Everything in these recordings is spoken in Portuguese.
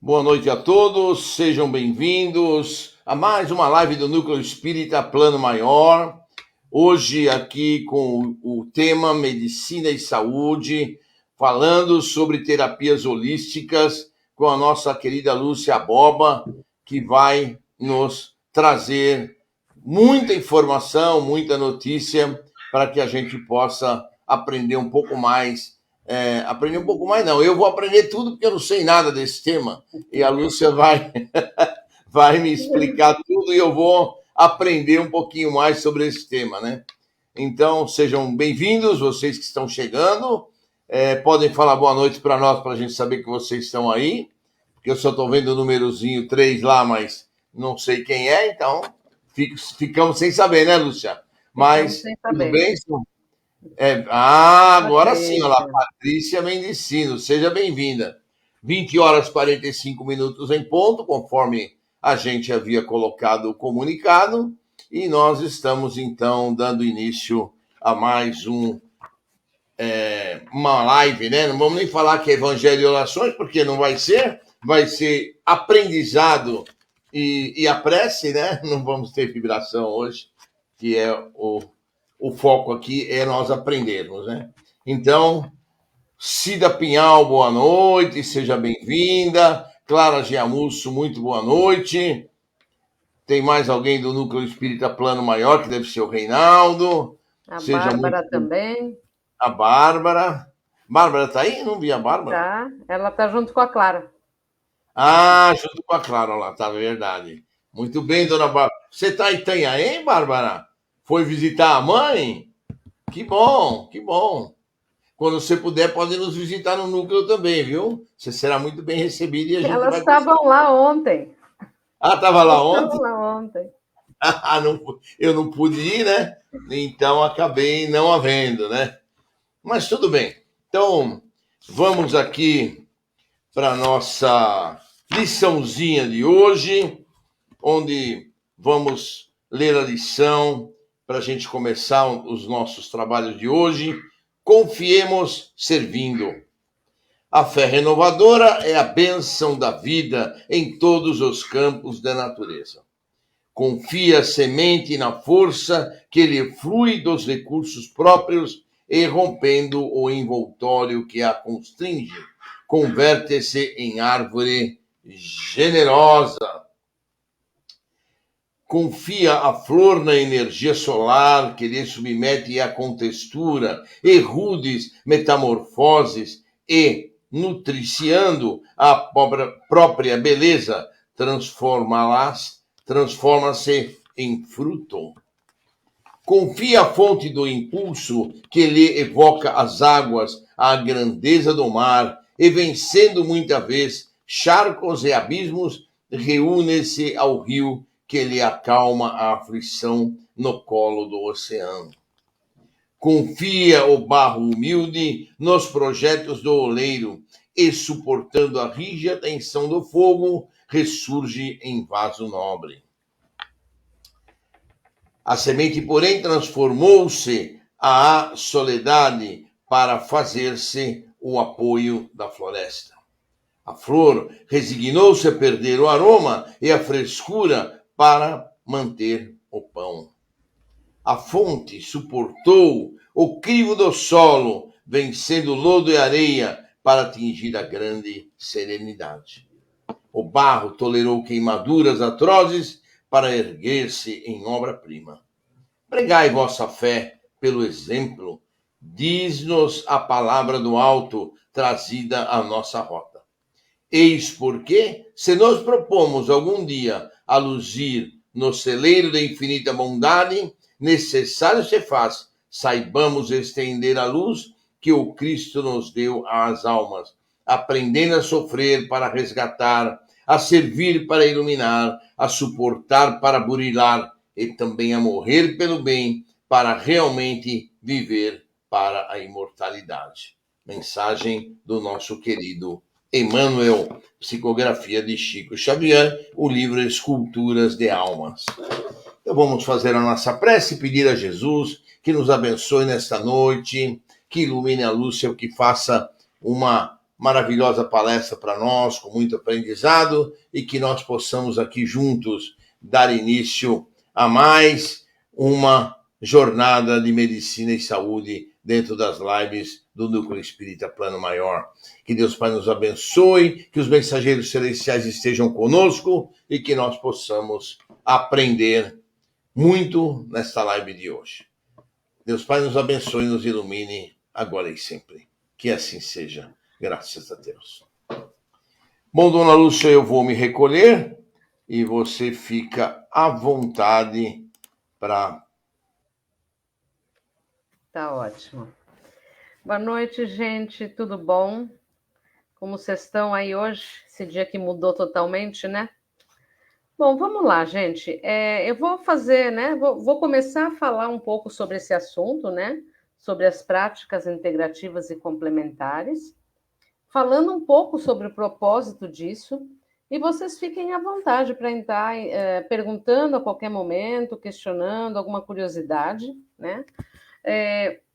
Boa noite a todos, sejam bem-vindos a mais uma live do Núcleo Espírita Plano Maior. Hoje aqui com o tema Medicina e Saúde, falando sobre terapias holísticas com a nossa querida Lúcia Boba, que vai nos trazer muita informação, muita notícia para que a gente possa aprender um pouco mais. Aprender um pouco mais, não. Eu vou aprender tudo porque eu não sei nada desse tema. E a Lúcia vai me explicar tudo e eu vou aprender um pouquinho mais sobre esse tema, né? Então, sejam bem-vindos, vocês que estão chegando. Podem falar boa noite para nós, para a gente saber que vocês estão aí. Porque eu só estou vendo o númerozinho 3 lá, mas não sei quem é, então ficamos sem saber, né, Lúcia? Mas tudo bem? Agora sim, olha lá, Patrícia Mendicino, seja bem-vinda. 20 horas e 45 minutos em ponto, conforme a gente havia colocado o comunicado, e nós estamos, então, dando início a mais uma live, né? Não vamos nem falar que é Evangelho e Orações, porque não vai ser aprendizado e a prece, né? Não vamos ter vibração hoje, que é o foco aqui é nós aprendermos, né? Então, Cida Pinhal, boa noite, seja bem-vinda. Clara Giamusso, muito boa noite. Tem mais alguém do Núcleo Espírita Plano Maior, que deve ser o Reinaldo. A Bárbara também. A Bárbara. Bárbara tá aí? Não vi a Bárbara. Tá, ela tá junto com a Clara. Junto com a Clara, lá, tá, verdade. Muito bem, dona Bárbara. Você tá em Itanhaém, Bárbara? Foi visitar a mãe? Que bom, que bom. Quando você puder, pode nos visitar no núcleo também, viu? Você será muito bem recebido e a gente Elas estavam lá ontem. Estava lá ontem? Estavam lá ontem. Eu não pude ir, né? Então acabei não havendo, né? Mas tudo bem. Então, vamos aqui para a nossa liçãozinha de hoje, onde vamos ler a lição para a gente começar os nossos trabalhos de hoje. Confiemos servindo. A fé renovadora é a bênção da vida em todos os campos da natureza. Confia a semente na força que lhe flui dos recursos próprios e, rompendo o envoltório que a constringe, converte-se em árvore generosa. Confia a flor na energia solar que lhe submete à contextura e rudes metamorfoses e, nutriciando a própria beleza, transforma-se em fruto. Confia a fonte do impulso que lhe evoca as águas, a grandeza do mar, e vencendo muita vez charcos e abismos, reúne-se ao rio que lhe acalma a aflição no colo do oceano. Confia o barro humilde nos projetos do oleiro e, suportando a rígida tensão do fogo, ressurge em vaso nobre. A semente, porém, transformou-se à soledade para fazer-se o apoio da floresta. A flor resignou-se a perder o aroma e a frescura para manter o pão. A fonte suportou o crivo do solo, vencendo lodo e areia para atingir a grande serenidade. O barro tolerou queimaduras atrozes para erguer-se em obra-prima. Pregai vossa fé pelo exemplo, diz-nos a palavra do alto trazida à nossa rota. Eis porque, se nos propomos algum dia a luzir no celeiro da infinita bondade, necessário se faz, saibamos estender a luz que o Cristo nos deu às almas, aprendendo a sofrer para resgatar, a servir para iluminar, a suportar para burilar e também a morrer pelo bem para realmente viver para a imortalidade. Mensagem do nosso querido Emmanuel, psicografia de Chico Xavier, o livro Esculturas de Almas. Então vamos fazer a nossa prece e pedir a Jesus que nos abençoe nesta noite, que ilumine a Lúcia, que faça uma maravilhosa palestra para nós, com muito aprendizado, e que nós possamos aqui juntos dar início a mais uma jornada de medicina e saúde dentro das lives do Núcleo Espírita Plano Maior. Que Deus Pai nos abençoe, que os mensageiros celestiais estejam conosco e que nós possamos aprender muito nesta live de hoje. Deus Pai nos abençoe e nos ilumine agora e sempre. Que assim seja. Graças a Deus. Bom, dona Lúcia, eu vou me recolher e você fica à vontade para... Tá ótimo. Boa noite, gente. Tudo bom? Como vocês estão aí hoje? Esse dia que mudou totalmente, né? Bom, vamos lá, gente. Eu vou fazer, né? Vou começar a falar um pouco sobre esse assunto, né? Sobre as práticas integrativas e complementares, falando um pouco sobre o propósito disso, e vocês fiquem à vontade para entrar perguntando a qualquer momento, questionando alguma curiosidade, né?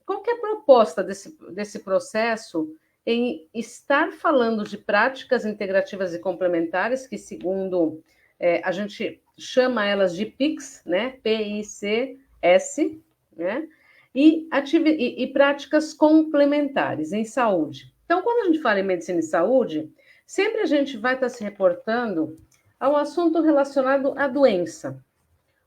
Qual que é a proposta desse processo em estar falando de práticas integrativas e complementares, que segundo a gente chama elas de PICS, né? P-I-C-S, né? E práticas complementares em saúde. Então, quando a gente fala em medicina e saúde, sempre a gente vai estar se reportando a um assunto relacionado à doença.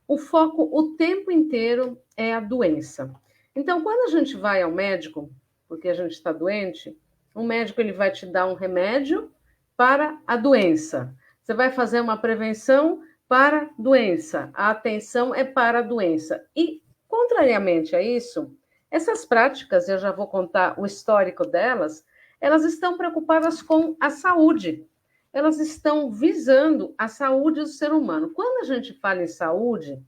O foco o tempo inteiro é a doença. Então, quando a gente vai ao médico, porque a gente está doente, o médico ele vai te dar um remédio para a doença. Você vai fazer uma prevenção para a doença. A atenção é para a doença. E, contrariamente a isso, essas práticas, eu já vou contar o histórico delas, elas estão preocupadas com a saúde. Elas estão visando a saúde do ser humano. Quando a gente fala em saúde,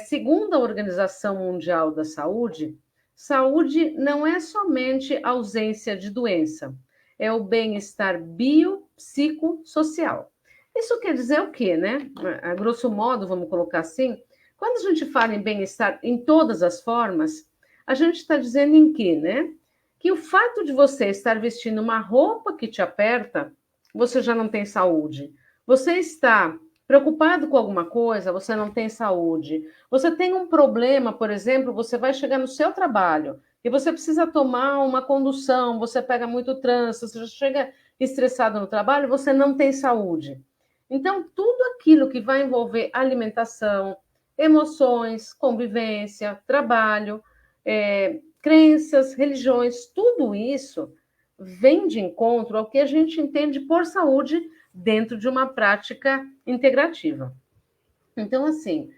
segundo a Organização Mundial da Saúde, saúde não é somente ausência de doença, é o bem-estar biopsicossocial. Isso quer dizer o quê, né? A grosso modo, vamos colocar assim, quando a gente fala em bem-estar em todas as formas, a gente está dizendo em quê, né? Que o fato de você estar vestindo uma roupa que te aperta, você já não tem saúde. Você está preocupado com alguma coisa, você não tem saúde. Você tem um problema, por exemplo, você vai chegar no seu trabalho e você precisa tomar uma condução, você pega muito trânsito, você já chega estressado no trabalho, você não tem saúde. Então, tudo aquilo que vai envolver alimentação, emoções, convivência, trabalho, crenças, religiões, tudo isso vem de encontro ao que a gente entende por saúde dentro de uma prática integrativa. Então, assim,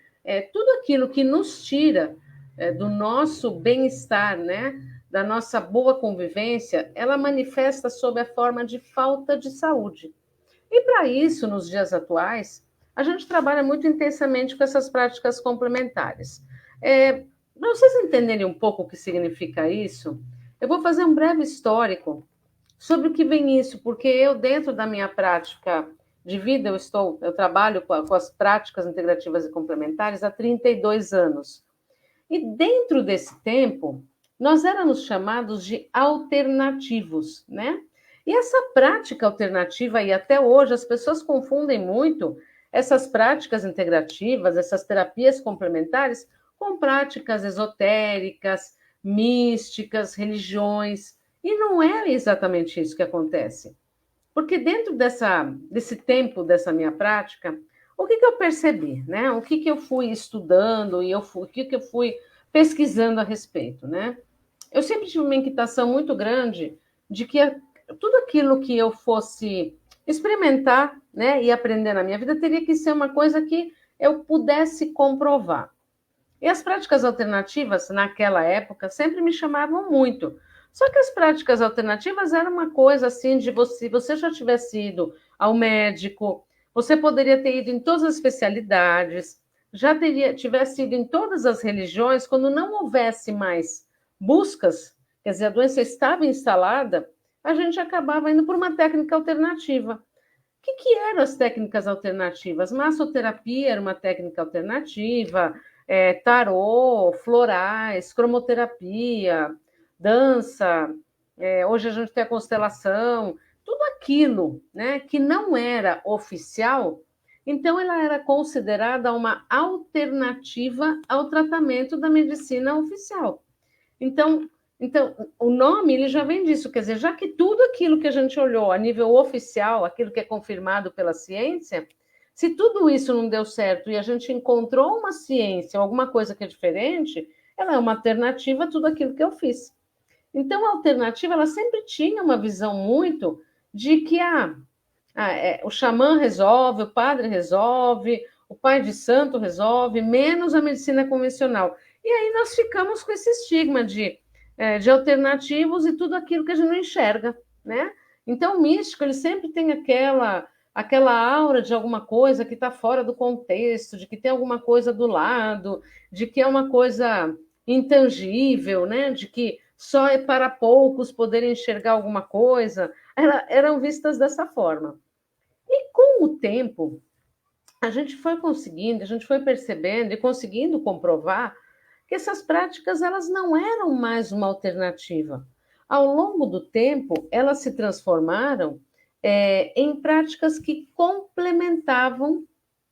tudo aquilo que nos tira do nosso bem-estar, né, da nossa boa convivência, ela manifesta sob a forma de falta de saúde. E para isso, nos dias atuais, a gente trabalha muito intensamente com essas práticas complementares. Para vocês entenderem um pouco o que significa isso, eu vou fazer um breve histórico sobre o que vem isso, porque eu, dentro da minha prática de vida, eu trabalho com as práticas integrativas e complementares há 32 anos. E dentro desse tempo, nós éramos chamados de alternativos, né? E essa prática alternativa, e até hoje as pessoas confundem muito essas práticas integrativas, essas terapias complementares, com práticas esotéricas, místicas, religiões. E não é exatamente isso que acontece. Porque dentro desse tempo, dessa minha prática, o que eu percebi, né? O que eu fui estudando e o que eu fui pesquisando a respeito, né? Eu sempre tive uma inquietação muito grande de que tudo aquilo que eu fosse experimentar, né, e aprender na minha vida teria que ser uma coisa que eu pudesse comprovar. E as práticas alternativas, naquela época, sempre me chamavam muito. Só que as práticas alternativas eram uma coisa assim de você já tivesse ido ao médico, você poderia ter ido em todas as especialidades, tivesse ido em todas as religiões, quando não houvesse mais buscas, quer dizer, a doença estava instalada, a gente acabava indo por uma técnica alternativa. O que eram as técnicas alternativas? Massoterapia era uma técnica alternativa, tarô, florais, cromoterapia, dança, hoje a gente tem a constelação, aquilo, né, que não era oficial, então ela era considerada uma alternativa ao tratamento da medicina oficial. Então, o nome ele já vem disso, quer dizer, já que tudo aquilo que a gente olhou a nível oficial, aquilo que é confirmado pela ciência, se tudo isso não deu certo e a gente encontrou uma ciência, alguma coisa que é diferente, ela é uma alternativa a tudo aquilo que eu fiz. Então, a alternativa, ela sempre tinha uma visão muito de que o xamã resolve, o padre resolve, o pai de santo resolve, menos a medicina convencional. E aí nós ficamos com esse estigma de alternativos e tudo aquilo que a gente não enxerga, né? Então, o místico, ele sempre tem aquela aura de alguma coisa que está fora do contexto, de que tem alguma coisa do lado, de que é uma coisa intangível, né? De que só é para poucos poderem enxergar alguma coisa. Eram vistas dessa forma. E com o tempo, a gente foi conseguindo, a gente foi percebendo e conseguindo comprovar que essas práticas elas não eram mais uma alternativa. Ao longo do tempo, elas se transformaram em práticas que complementavam,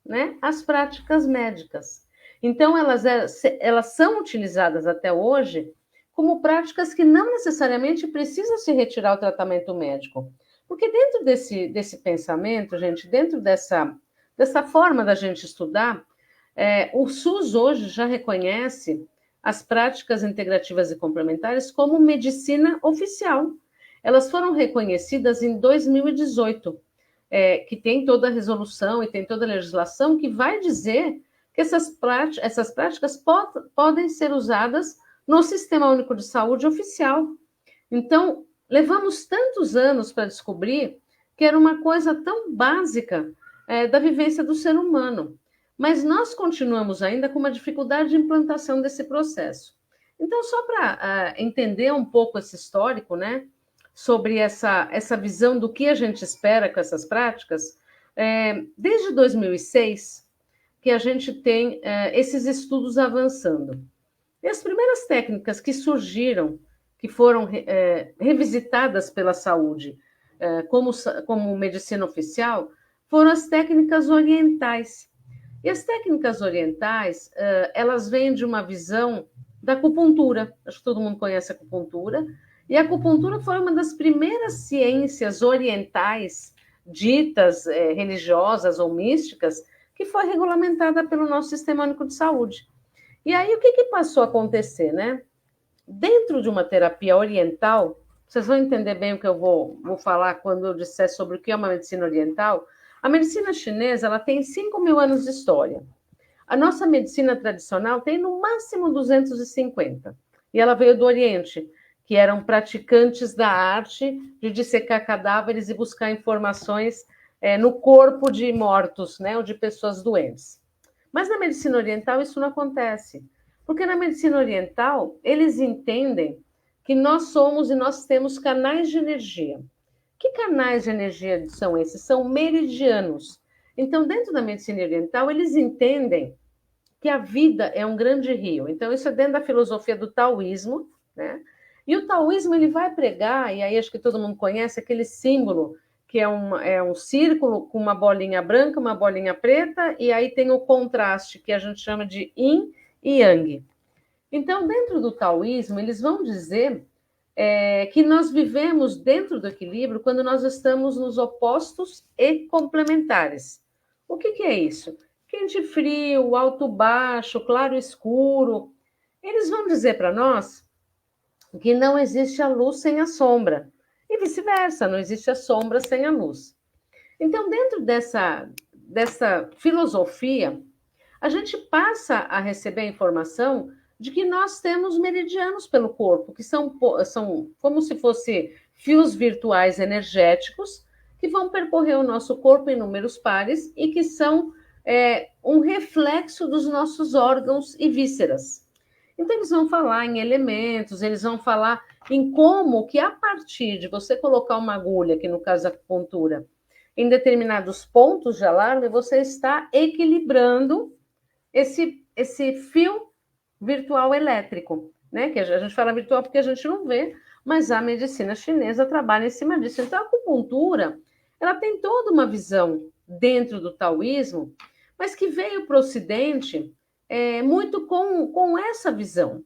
né, as práticas médicas. Então, elas são utilizadas até hoje como práticas que não necessariamente precisam se retirar o tratamento médico. Porque dentro desse pensamento, gente, dentro dessa forma da gente estudar, o SUS hoje já reconhece as práticas integrativas e complementares como medicina oficial. Elas foram reconhecidas em 2018, que tem toda a resolução e tem toda a legislação que vai dizer que essas práticas podem ser usadas no Sistema Único de Saúde oficial. Então, levamos tantos anos para descobrir que era uma coisa tão básica da vivência do ser humano. Mas nós continuamos ainda com uma dificuldade de implantação desse processo. Então, só para entender um pouco esse histórico, né, sobre essa visão do que a gente espera com essas práticas, desde 2006 que a gente tem esses estudos avançando. E as primeiras técnicas que surgiram, que foram revisitadas pela saúde como medicina oficial, foram as técnicas orientais. E as técnicas orientais, elas vêm de uma visão da acupuntura. Acho que todo mundo conhece a acupuntura. E a acupuntura foi uma das primeiras ciências orientais, ditas religiosas ou místicas, que foi regulamentada pelo nosso Sistema Único de Saúde. E aí, o que passou a acontecer, né? Dentro de uma terapia oriental, vocês vão entender bem o que eu vou falar quando eu disser sobre o que é uma medicina oriental. A medicina chinesa ela tem 5.000 anos de história. A nossa medicina tradicional tem no máximo 250. E ela veio do Oriente, que eram praticantes da arte de dissecar cadáveres e buscar informações no corpo de mortos, né, ou de pessoas doentes. Mas na medicina oriental isso não acontece. Porque na medicina oriental, eles entendem que nós somos e nós temos canais de energia. Que canais de energia são esses? São meridianos. Então, dentro da medicina oriental, eles entendem que a vida é um grande rio. Então, isso é dentro da filosofia do taoísmo, né? E o taoísmo, ele vai pregar, e aí acho que todo mundo conhece, aquele símbolo que é um círculo com uma bolinha branca, uma bolinha preta, e aí tem o contraste, que a gente chama de yin e yang. Então, dentro do taoísmo, eles vão dizer que nós vivemos dentro do equilíbrio quando nós estamos nos opostos e complementares. O que é isso? Quente e frio, alto baixo, claro e escuro. Eles vão dizer para nós que não existe a luz sem a sombra. E vice-versa, não existe a sombra sem a luz. Então, dentro dessa filosofia, a gente passa a receber a informação de que nós temos meridianos pelo corpo, que são como se fossem fios virtuais energéticos que vão percorrer o nosso corpo em números pares e que são um reflexo dos nossos órgãos e vísceras. Então, eles vão falar em elementos, eles vão falar em como que, a partir de você colocar uma agulha, que no caso é a acupuntura, em determinados pontos de alarme, você está equilibrando esse fio virtual elétrico, né? Que a gente fala virtual porque a gente não vê, mas a medicina chinesa trabalha em cima disso. Então, a acupuntura, ela tem toda uma visão dentro do taoísmo, mas que veio para o Ocidente muito com essa visão.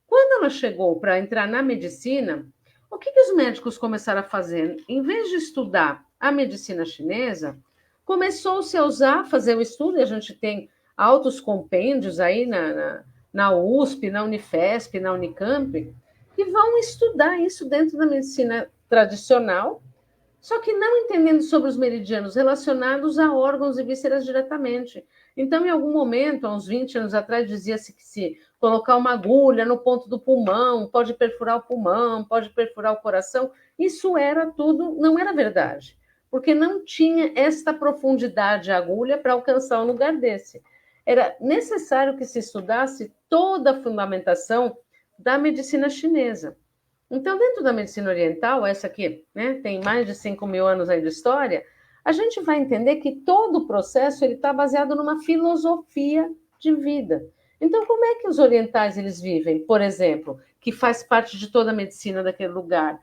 Quando ela chegou para entrar na medicina, o que os médicos começaram a fazer? Em vez de estudar a medicina chinesa, começou-se a fazer o estudo, e a gente tem altos compêndios aí na USP, na Unifesp, na Unicamp, que vão estudar isso dentro da medicina tradicional, só que não entendendo sobre os meridianos relacionados a órgãos e vísceras diretamente. Então, em algum momento, há uns 20 anos atrás, dizia-se que se colocar uma agulha no ponto do pulmão, pode perfurar o pulmão, pode perfurar o coração. Isso era tudo, não era verdade, porque não tinha esta profundidade a agulha para alcançar um lugar desse. Era necessário que se estudasse toda a fundamentação da medicina chinesa. Então, dentro da medicina oriental, essa aqui, né, tem mais de 5.000 anos aí de história, a gente vai entender que todo o processo está baseado numa filosofia de vida. Então, como é que os orientais eles vivem, por exemplo, que faz parte de toda a medicina daquele lugar?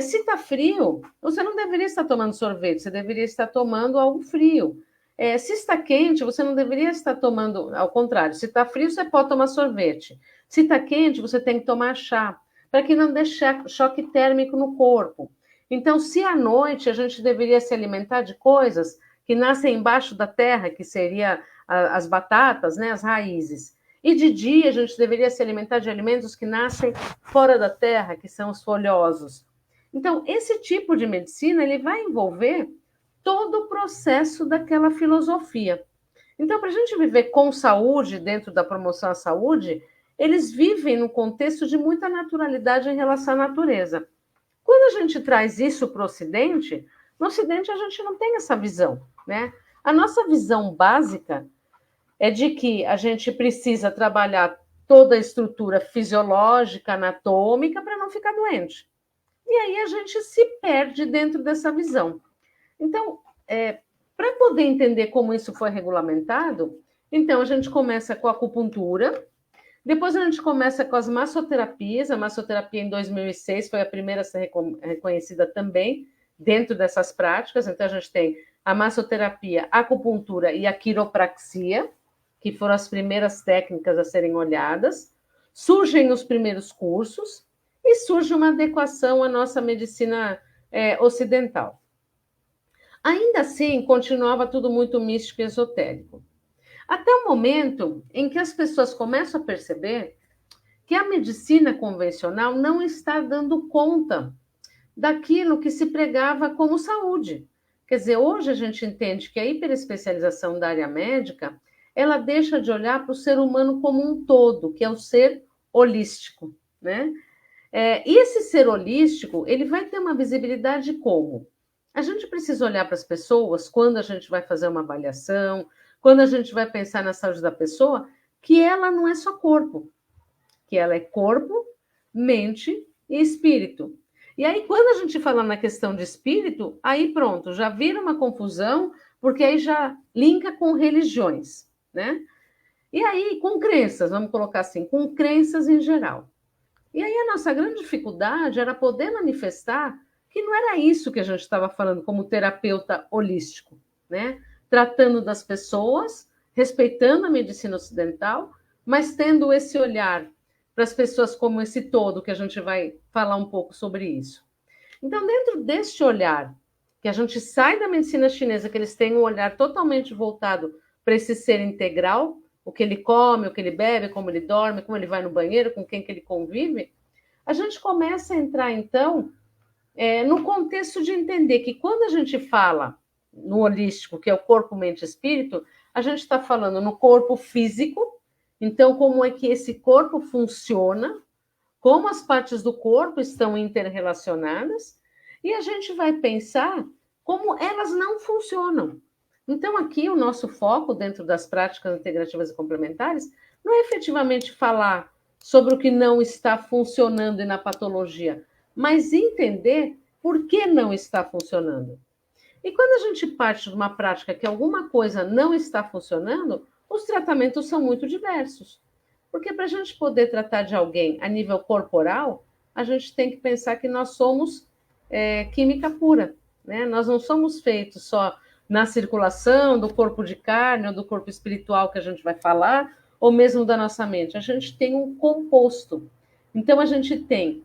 Se está frio, você não deveria estar tomando sorvete, você deveria estar tomando algo frio. Se está quente, você não deveria estar tomando, ao contrário, se está frio, você pode tomar sorvete. Se está quente, você tem que tomar chá, para que não deixe choque térmico no corpo. Então, se à noite a gente deveria se alimentar de coisas que nascem embaixo da terra, que seria as batatas, né, as raízes, e de dia a gente deveria se alimentar de alimentos que nascem fora da terra, que são os folhosos. Então, esse tipo de medicina ele vai envolver todo o processo daquela filosofia. Então, para a gente viver com saúde, dentro da promoção à saúde, eles vivem num contexto de muita naturalidade em relação à natureza. Quando a gente traz isso para o Ocidente, no Ocidente a gente não tem essa visão, né? A nossa visão básica é de que a gente precisa trabalhar toda a estrutura fisiológica, anatômica, para não ficar doente. E aí a gente se perde dentro dessa visão. Então, para poder entender como isso foi regulamentado, então a gente começa com a acupuntura, depois a gente começa com as massoterapias. A massoterapia em 2006 foi a primeira a ser reconhecida também dentro dessas práticas. Então a gente tem a massoterapia, a acupuntura e a quiropraxia, que foram as primeiras técnicas a serem olhadas. Surgem os primeiros cursos e surge uma adequação à nossa medicina ocidental. Ainda assim, continuava tudo muito místico e esotérico. Até o momento em que as pessoas começam a perceber que a medicina convencional não está dando conta daquilo que se pregava como saúde. Quer dizer, hoje a gente entende que a hiperespecialização da área médica, ela deixa de olhar para o ser humano como um todo, que é o ser holístico, né? E esse ser holístico, ele vai ter uma visibilidade como? A gente precisa olhar para as pessoas quando a gente vai fazer uma avaliação, quando a gente vai pensar na saúde da pessoa, que ela não é só corpo, que ela é corpo, mente e espírito. E aí, quando a gente fala na questão de espírito, aí pronto, já vira uma confusão, porque aí já linka com religiões, né? E aí, com crenças, vamos colocar assim, com crenças em geral. E aí a nossa grande dificuldade era poder manifestar que não era isso que a gente estava falando como terapeuta holístico, né? Tratando das pessoas, respeitando a medicina ocidental, mas tendo esse olhar para as pessoas como esse todo, que a gente vai falar um pouco sobre isso. Então, dentro deste olhar, que a gente sai da medicina chinesa, que eles têm um olhar totalmente voltado para esse ser integral, o que ele come, o que ele bebe, como ele dorme, como ele vai no banheiro, com quem que ele convive, a gente começa a entrar, então, no contexto de entender que quando a gente fala no holístico, que é o corpo, mente e espírito, a gente está falando no corpo físico, então como é que esse corpo funciona, como as partes do corpo estão interrelacionadas, e a gente vai pensar como elas não funcionam. Então aqui o nosso foco dentro das práticas integrativas e complementares não é efetivamente falar sobre o que não está funcionando e na patologia, mas entender por que não está funcionando. E quando a gente parte de uma prática que alguma coisa não está funcionando, os tratamentos são muito diversos. Porque para a gente poder tratar de alguém a nível corporal, a gente tem que pensar que nós somos química pura, né? Nós não somos feitos só na circulação do corpo de carne ou do corpo espiritual que a gente vai falar, ou mesmo da nossa mente. A gente tem um composto. Então, a gente tem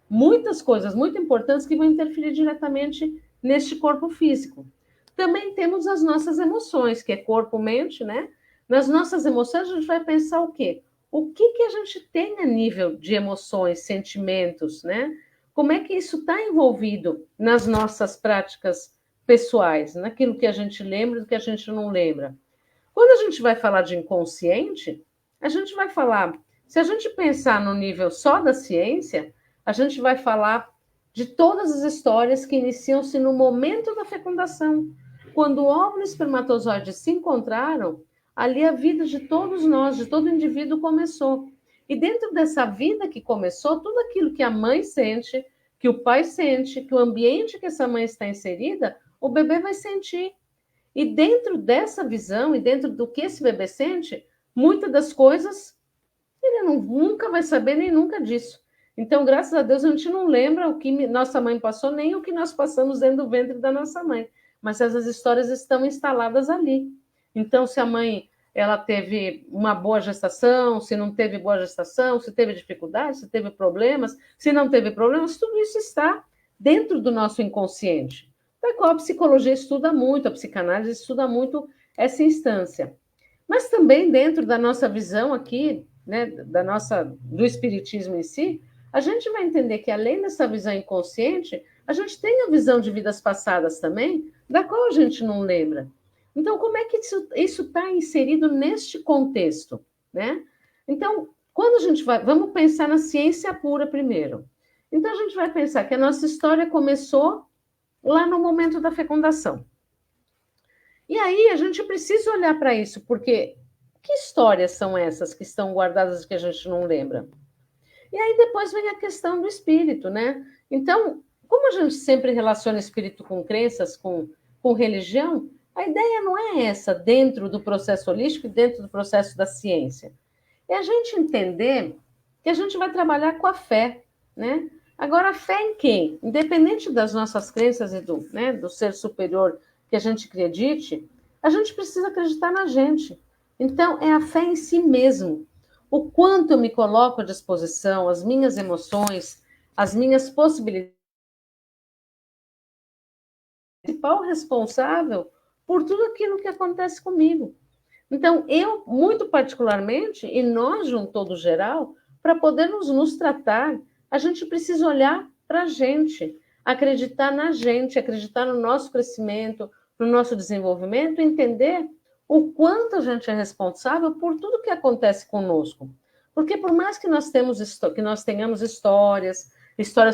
muitas coisas muito importantes que vão interferir diretamente neste corpo físico. Também temos as nossas emoções, que é corpo, mente, né? Nas nossas emoções, a gente vai pensar o quê? O que a gente tem a nível de emoções, sentimentos, né? Como é que isso está envolvido nas nossas práticas pessoais, naquilo que a gente lembra e do que a gente não lembra. Quando a gente vai falar de inconsciente, a gente vai falar, se a gente pensar no nível só da ciência, a gente vai falar de todas as histórias que iniciam-se no momento da fecundação. Quando o óvulo e o espermatozoide se encontraram, ali a vida de todos nós, de todo indivíduo começou. E dentro dessa vida que começou, tudo aquilo que a mãe sente, que o pai sente, que o ambiente que essa mãe está inserida, o bebê vai sentir. E dentro dessa visão, e dentro do que esse bebê sente, muitas das coisas ele nunca vai saber nem nunca disso. Então, graças a Deus, a gente não lembra o que nossa mãe passou, nem o que nós passamos dentro do ventre da nossa mãe. Mas essas histórias estão instaladas ali. Então, se a mãe ela teve uma boa gestação, se não teve boa gestação, se teve dificuldades, se teve problemas, se não teve problemas, tudo isso está dentro do nosso inconsciente, da qual a psicologia estuda muito, a psicanálise estuda muito essa instância. Mas também dentro da nossa visão aqui, né, do espiritismo em si, a gente vai entender que além dessa visão inconsciente, a gente tem a visão de vidas passadas também, da qual a gente não lembra. Então, como é que isso está inserido neste contexto, né? Então, quando a gente vamos pensar na ciência pura primeiro. Então, a gente vai pensar que a nossa história começou lá no momento da fecundação. E aí, a gente precisa olhar para isso, porque que histórias são essas que estão guardadas que a gente não lembra? E aí depois vem a questão do espírito, né? Então, como a gente sempre relaciona espírito com crenças, com religião, a ideia não é essa dentro do processo holístico e dentro do processo da ciência. É a gente entender que a gente vai trabalhar com a fé, né? Agora, a fé em quem? Independente das nossas crenças e do ser superior que a gente acredite, a gente precisa acreditar na gente. Então, é a fé em si mesmo. O quanto eu me coloco à disposição, as minhas emoções, as minhas possibilidades. O principal responsável por tudo aquilo que acontece comigo. Então, eu, muito particularmente, e nós, de um todo geral, para podermos nos tratar, a gente precisa olhar para a gente, acreditar na gente, acreditar no nosso crescimento, no nosso desenvolvimento, entender o quanto a gente é responsável por tudo que acontece conosco. Porque por mais que nós tenhamos histórias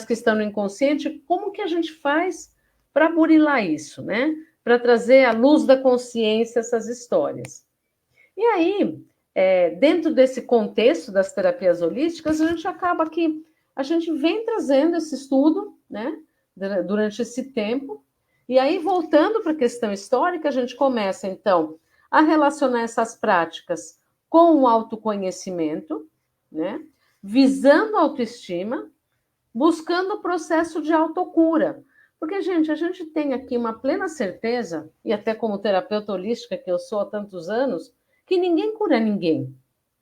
que estão no inconsciente, como que a gente faz para burilar isso, né? Para trazer à luz da consciência essas histórias. E aí, dentro desse contexto das terapias holísticas, a gente acaba que a gente vem trazendo esse estudo, né, durante esse tempo, e aí, voltando para a questão histórica, a gente começa, então, a relacionar essas práticas com o autoconhecimento, né, visando a autoestima, buscando o processo de autocura. Porque, gente, a gente tem aqui uma plena certeza, e até como terapeuta holística que eu sou há tantos anos, que ninguém cura ninguém,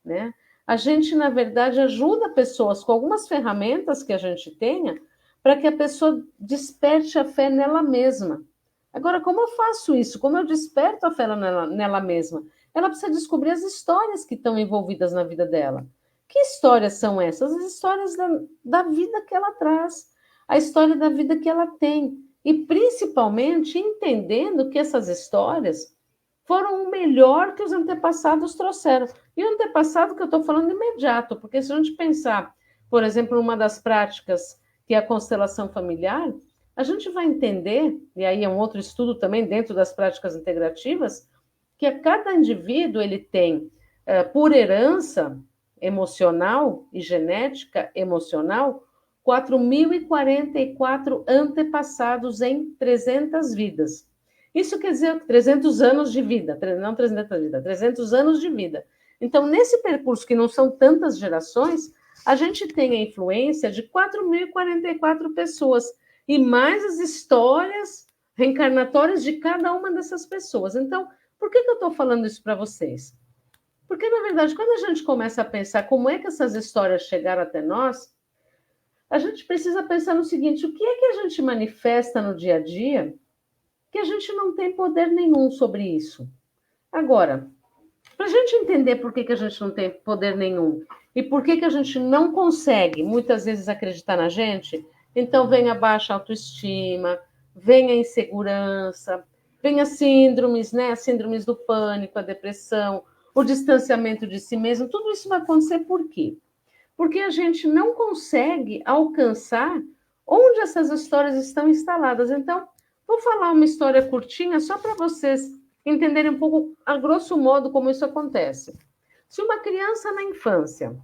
né? A gente, na verdade, ajuda pessoas com algumas ferramentas que a gente tenha para que a pessoa desperte a fé nela mesma. Agora, como eu faço isso? Como eu desperto a fé nela mesma? Ela precisa descobrir as histórias que estão envolvidas na vida dela. Que histórias são essas? As histórias da vida que ela traz, a história da vida que ela tem. E, principalmente, entendendo que essas histórias foram o melhor que os antepassados trouxeram. E o antepassado que eu estou falando imediato, porque se a gente pensar, por exemplo, uma das práticas que é a constelação familiar, a gente vai entender, e aí é um outro estudo também dentro das práticas integrativas, que a cada indivíduo ele tem, por herança emocional e genética emocional, 4.044 antepassados em 300 vidas. Isso quer dizer 300 anos de vida, não 300 anos de vida, 300 anos de vida. Então, nesse percurso, que não são tantas gerações, a gente tem a influência de 4.044 pessoas, e mais as histórias reencarnatórias de cada uma dessas pessoas. Então, por que eu estou falando isso para vocês? Porque, na verdade, quando a gente começa a pensar como é que essas histórias chegaram até nós, a gente precisa pensar no seguinte: o que é que a gente manifesta no dia a dia que a gente não tem poder nenhum sobre isso? Agora, para a gente entender por que a gente não tem poder nenhum e por que a gente não consegue, muitas vezes, acreditar na gente, então vem a baixa autoestima, vem a insegurança, vem as síndromes, né? As síndromes do pânico, a depressão, o distanciamento de si mesmo. Tudo isso vai acontecer por quê? Porque a gente não consegue alcançar onde essas histórias estão instaladas. Então, vou falar uma história curtinha só para vocês entenderem um pouco, a grosso modo, como isso acontece. Se uma criança na infância,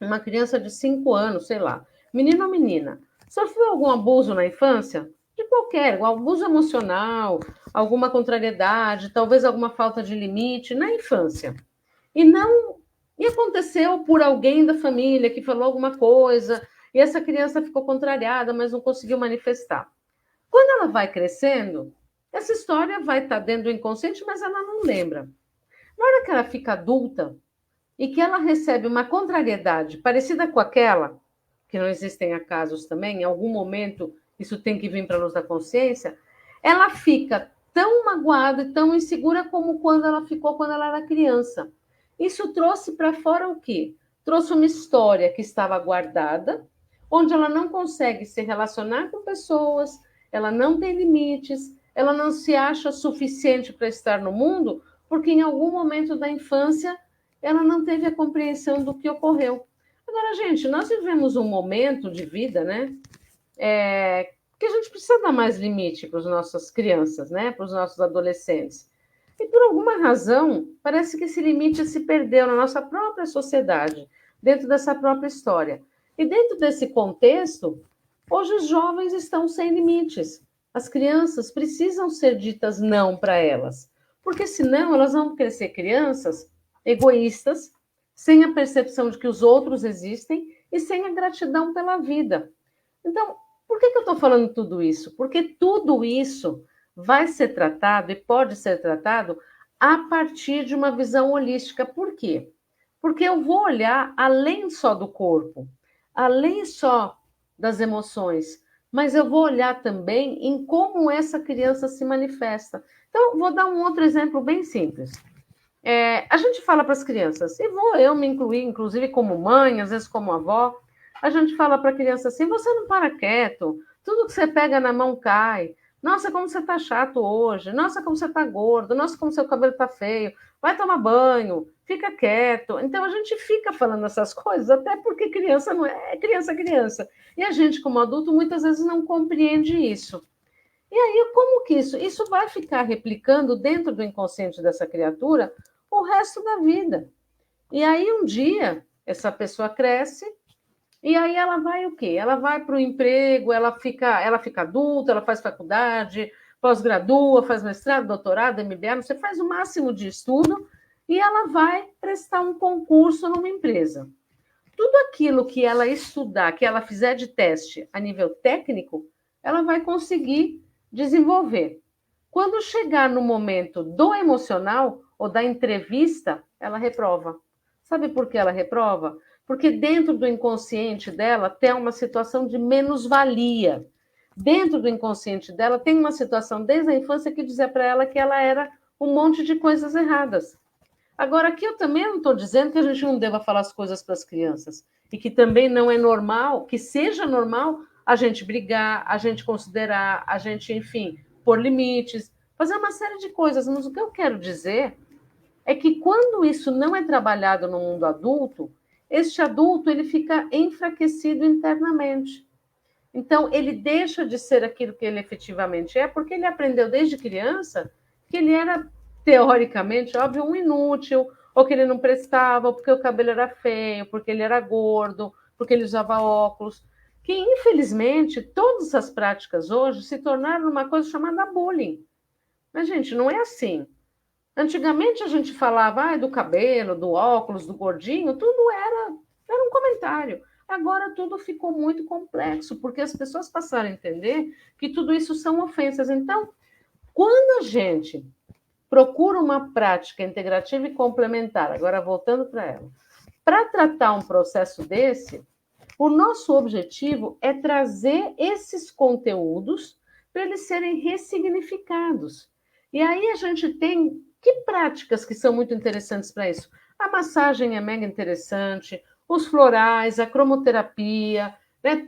uma criança de 5 anos, sei lá, menino ou menina, sofreu algum abuso na infância, de qualquer, um abuso emocional, alguma contrariedade, talvez alguma falta de limite na infância, e aconteceu por alguém da família que falou alguma coisa, e essa criança ficou contrariada, mas não conseguiu manifestar. Quando ela vai crescendo, essa história vai estar dentro do inconsciente, mas ela não lembra. Na hora que ela fica adulta e que ela recebe uma contrariedade parecida com aquela, que não existem acasos também, em algum momento isso tem que vir para a luz da consciência, ela fica tão magoada e tão insegura como quando ela ficou quando ela era criança. Isso trouxe para fora o quê? Trouxe uma história que estava guardada, onde ela não consegue se relacionar com pessoas, ela não tem limites, ela não se acha suficiente para estar no mundo, porque em algum momento da infância ela não teve a compreensão do que ocorreu. Agora, gente, nós vivemos um momento de vida, né? Que a gente precisa dar mais limite para as nossas crianças, né? Para os nossos adolescentes. E por alguma razão, parece que esse limite se perdeu na nossa própria sociedade, dentro dessa própria história. E dentro desse contexto, hoje os jovens estão sem limites. As crianças precisam ser ditas não para elas, porque senão elas vão crescer crianças egoístas, sem a percepção de que os outros existem e sem a gratidão pela vida. Então, por que eu estou falando tudo isso? Porque tudo isso vai ser tratado e pode ser tratado a partir de uma visão holística. Por quê? Porque eu vou olhar além só do corpo, além só das emoções, mas eu vou olhar também em como essa criança se manifesta. Então, vou dar um outro exemplo bem simples. A gente fala para as crianças, e vou eu me incluir, inclusive como mãe, às vezes como avó, a gente fala para a criança assim: você não para quieto, tudo que você pega na mão cai. Nossa, como você está chato hoje. Nossa, como você está gordo. Nossa, como seu cabelo está feio. Vai tomar banho, fica quieto. Então a gente fica falando essas coisas, até porque criança não é criança, é criança. E a gente, como adulto, muitas vezes não compreende isso. E aí, como que isso vai ficar replicando dentro do inconsciente dessa criatura o resto da vida? E aí, um dia, essa pessoa cresce, e aí ela vai o quê? Ela vai para o emprego, ela fica adulta, ela faz faculdade, pós-gradua, faz mestrado, doutorado, MBA, você faz o máximo de estudo, e ela vai prestar um concurso numa empresa. Tudo aquilo que ela estudar, que ela fizer de teste a nível técnico, ela vai conseguir desenvolver. Quando chegar no momento do emocional ou da entrevista, ela reprova. Sabe por que ela reprova? Porque dentro do inconsciente dela tem uma situação de menos-valia. Dentro do inconsciente dela tem uma situação desde a infância que dizia para ela que ela era um monte de coisas erradas. Agora, aqui eu também não estou dizendo que a gente não deva falar as coisas para as crianças e que também não é normal, que seja normal a gente brigar, a gente considerar, a gente, enfim, pôr limites, fazer uma série de coisas. Mas o que eu quero dizer é que quando isso não é trabalhado no mundo adulto, este adulto ele fica enfraquecido internamente. Então, ele deixa de ser aquilo que ele efetivamente é, porque ele aprendeu desde criança que ele era, teoricamente, óbvio, um inútil, ou que ele não prestava, ou porque o cabelo era feio, porque ele era gordo, porque ele usava óculos. Que, infelizmente, todas essas práticas hoje se tornaram uma coisa chamada bullying. Mas, gente, não é assim. Antigamente a gente falava do cabelo, do óculos, do gordinho, tudo Era um comentário. Agora tudo ficou muito complexo, porque as pessoas passaram a entender que tudo isso são ofensas. Então, quando a gente procura uma prática integrativa e complementar, agora voltando para ela, para tratar um processo desse, o nosso objetivo é trazer esses conteúdos para eles serem ressignificados. E aí a gente tem que práticas que são muito interessantes para isso? A massagem é mega interessante, os florais, a cromoterapia, né?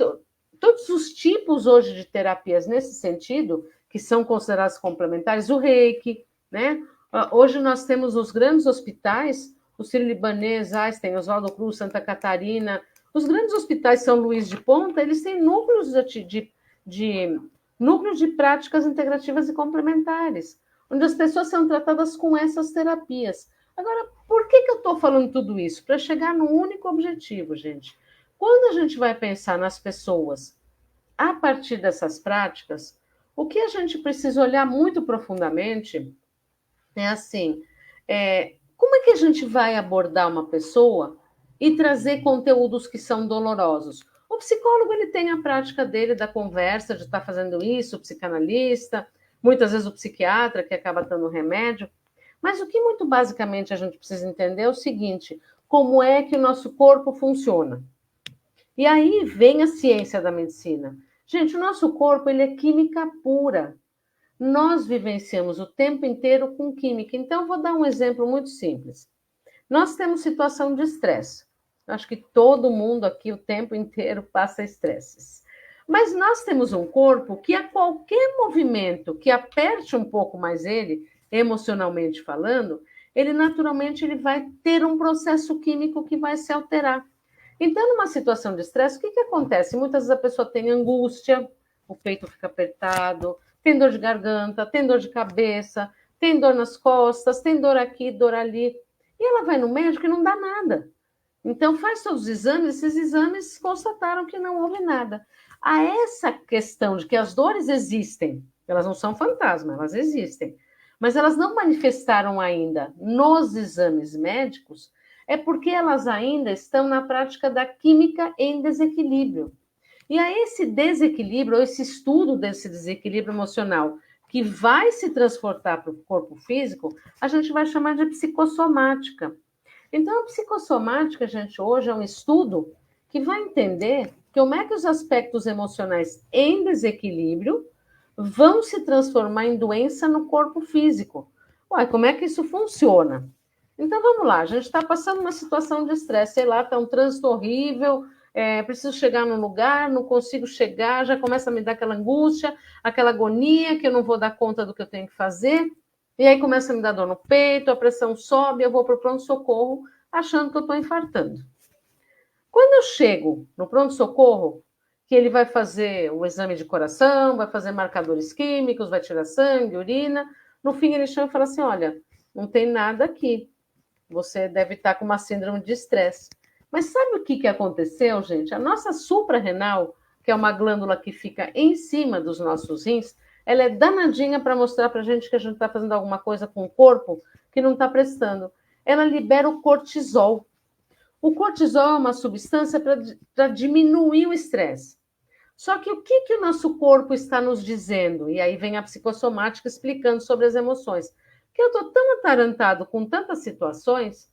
Todos os tipos hoje de terapias nesse sentido, que são considerados complementares, o reiki, né? Hoje nós temos os grandes hospitais, o Sírio-Libanês, Einstein, Oswaldo Cruz, Santa Catarina, os grandes hospitais São Luís de Ponta, eles têm núcleos núcleos de práticas integrativas e complementares, onde as pessoas são tratadas com essas terapias. Agora, por que eu estou falando tudo isso? Para chegar num único objetivo, gente. Quando a gente vai pensar nas pessoas a partir dessas práticas, o que a gente precisa olhar muito profundamente é assim, como é que a gente vai abordar uma pessoa e trazer conteúdos que são dolorosos? O psicólogo ele tem a prática dele da conversa, de estar fazendo isso, o psicanalista, muitas vezes o psiquiatra que acaba dando remédio. Mas o que muito basicamente a gente precisa entender é o seguinte: como é que o nosso corpo funciona? E aí vem a ciência da medicina. Gente, o nosso corpo ele é química pura. Nós vivenciamos o tempo inteiro com química. Então, vou dar um exemplo muito simples. Nós temos situação de estresse. Acho que todo mundo aqui o tempo inteiro passa estresses. Mas nós temos um corpo que a qualquer movimento que aperte um pouco mais ele, emocionalmente falando, ele naturalmente ele vai ter um processo químico que vai se alterar. Então, numa situação de estresse, o que acontece? Muitas vezes a pessoa tem angústia, o peito fica apertado, tem dor de garganta, tem dor de cabeça, tem dor nas costas, tem dor aqui, dor ali. E ela vai no médico e não dá nada. Então, faz todos os exames, esses exames constataram que não houve nada. A essa questão de que as dores existem, elas não são fantasma, elas existem, mas elas não manifestaram ainda nos exames médicos, é porque elas ainda estão na prática da química em desequilíbrio. E a esse desequilíbrio, ou esse estudo desse desequilíbrio emocional, que vai se transportar para o corpo físico, a gente vai chamar de psicossomática. Então, a psicossomática, gente, hoje é um estudo que vai entender como é que os aspectos emocionais em desequilíbrio vão se transformar em doença no corpo físico. Ué, como é que isso funciona? Então, vamos lá, a gente está passando uma situação de estresse, sei lá, está um trânsito horrível, preciso chegar no lugar, não consigo chegar, já começa a me dar aquela angústia, aquela agonia, que eu não vou dar conta do que eu tenho que fazer, e aí começa a me dar dor no peito, a pressão sobe, eu vou para o pronto-socorro, achando que eu estou infartando. Quando eu chego no pronto-socorro, que ele vai fazer o exame de coração, vai fazer marcadores químicos, vai tirar sangue, urina, no fim ele chama e fala assim, olha, não tem nada aqui, você deve estar com uma síndrome de estresse. Mas sabe o que aconteceu, gente? A nossa suprarrenal, que é uma glândula que fica em cima dos nossos rins, ela é danadinha para mostrar para a gente que a gente está fazendo alguma coisa com o corpo que não está prestando. Ela libera o cortisol. O cortisol é uma substância para diminuir o estresse. Só que o que o nosso corpo está nos dizendo? E aí vem a psicossomática explicando sobre as emoções. Que eu estou tão atarantado com tantas situações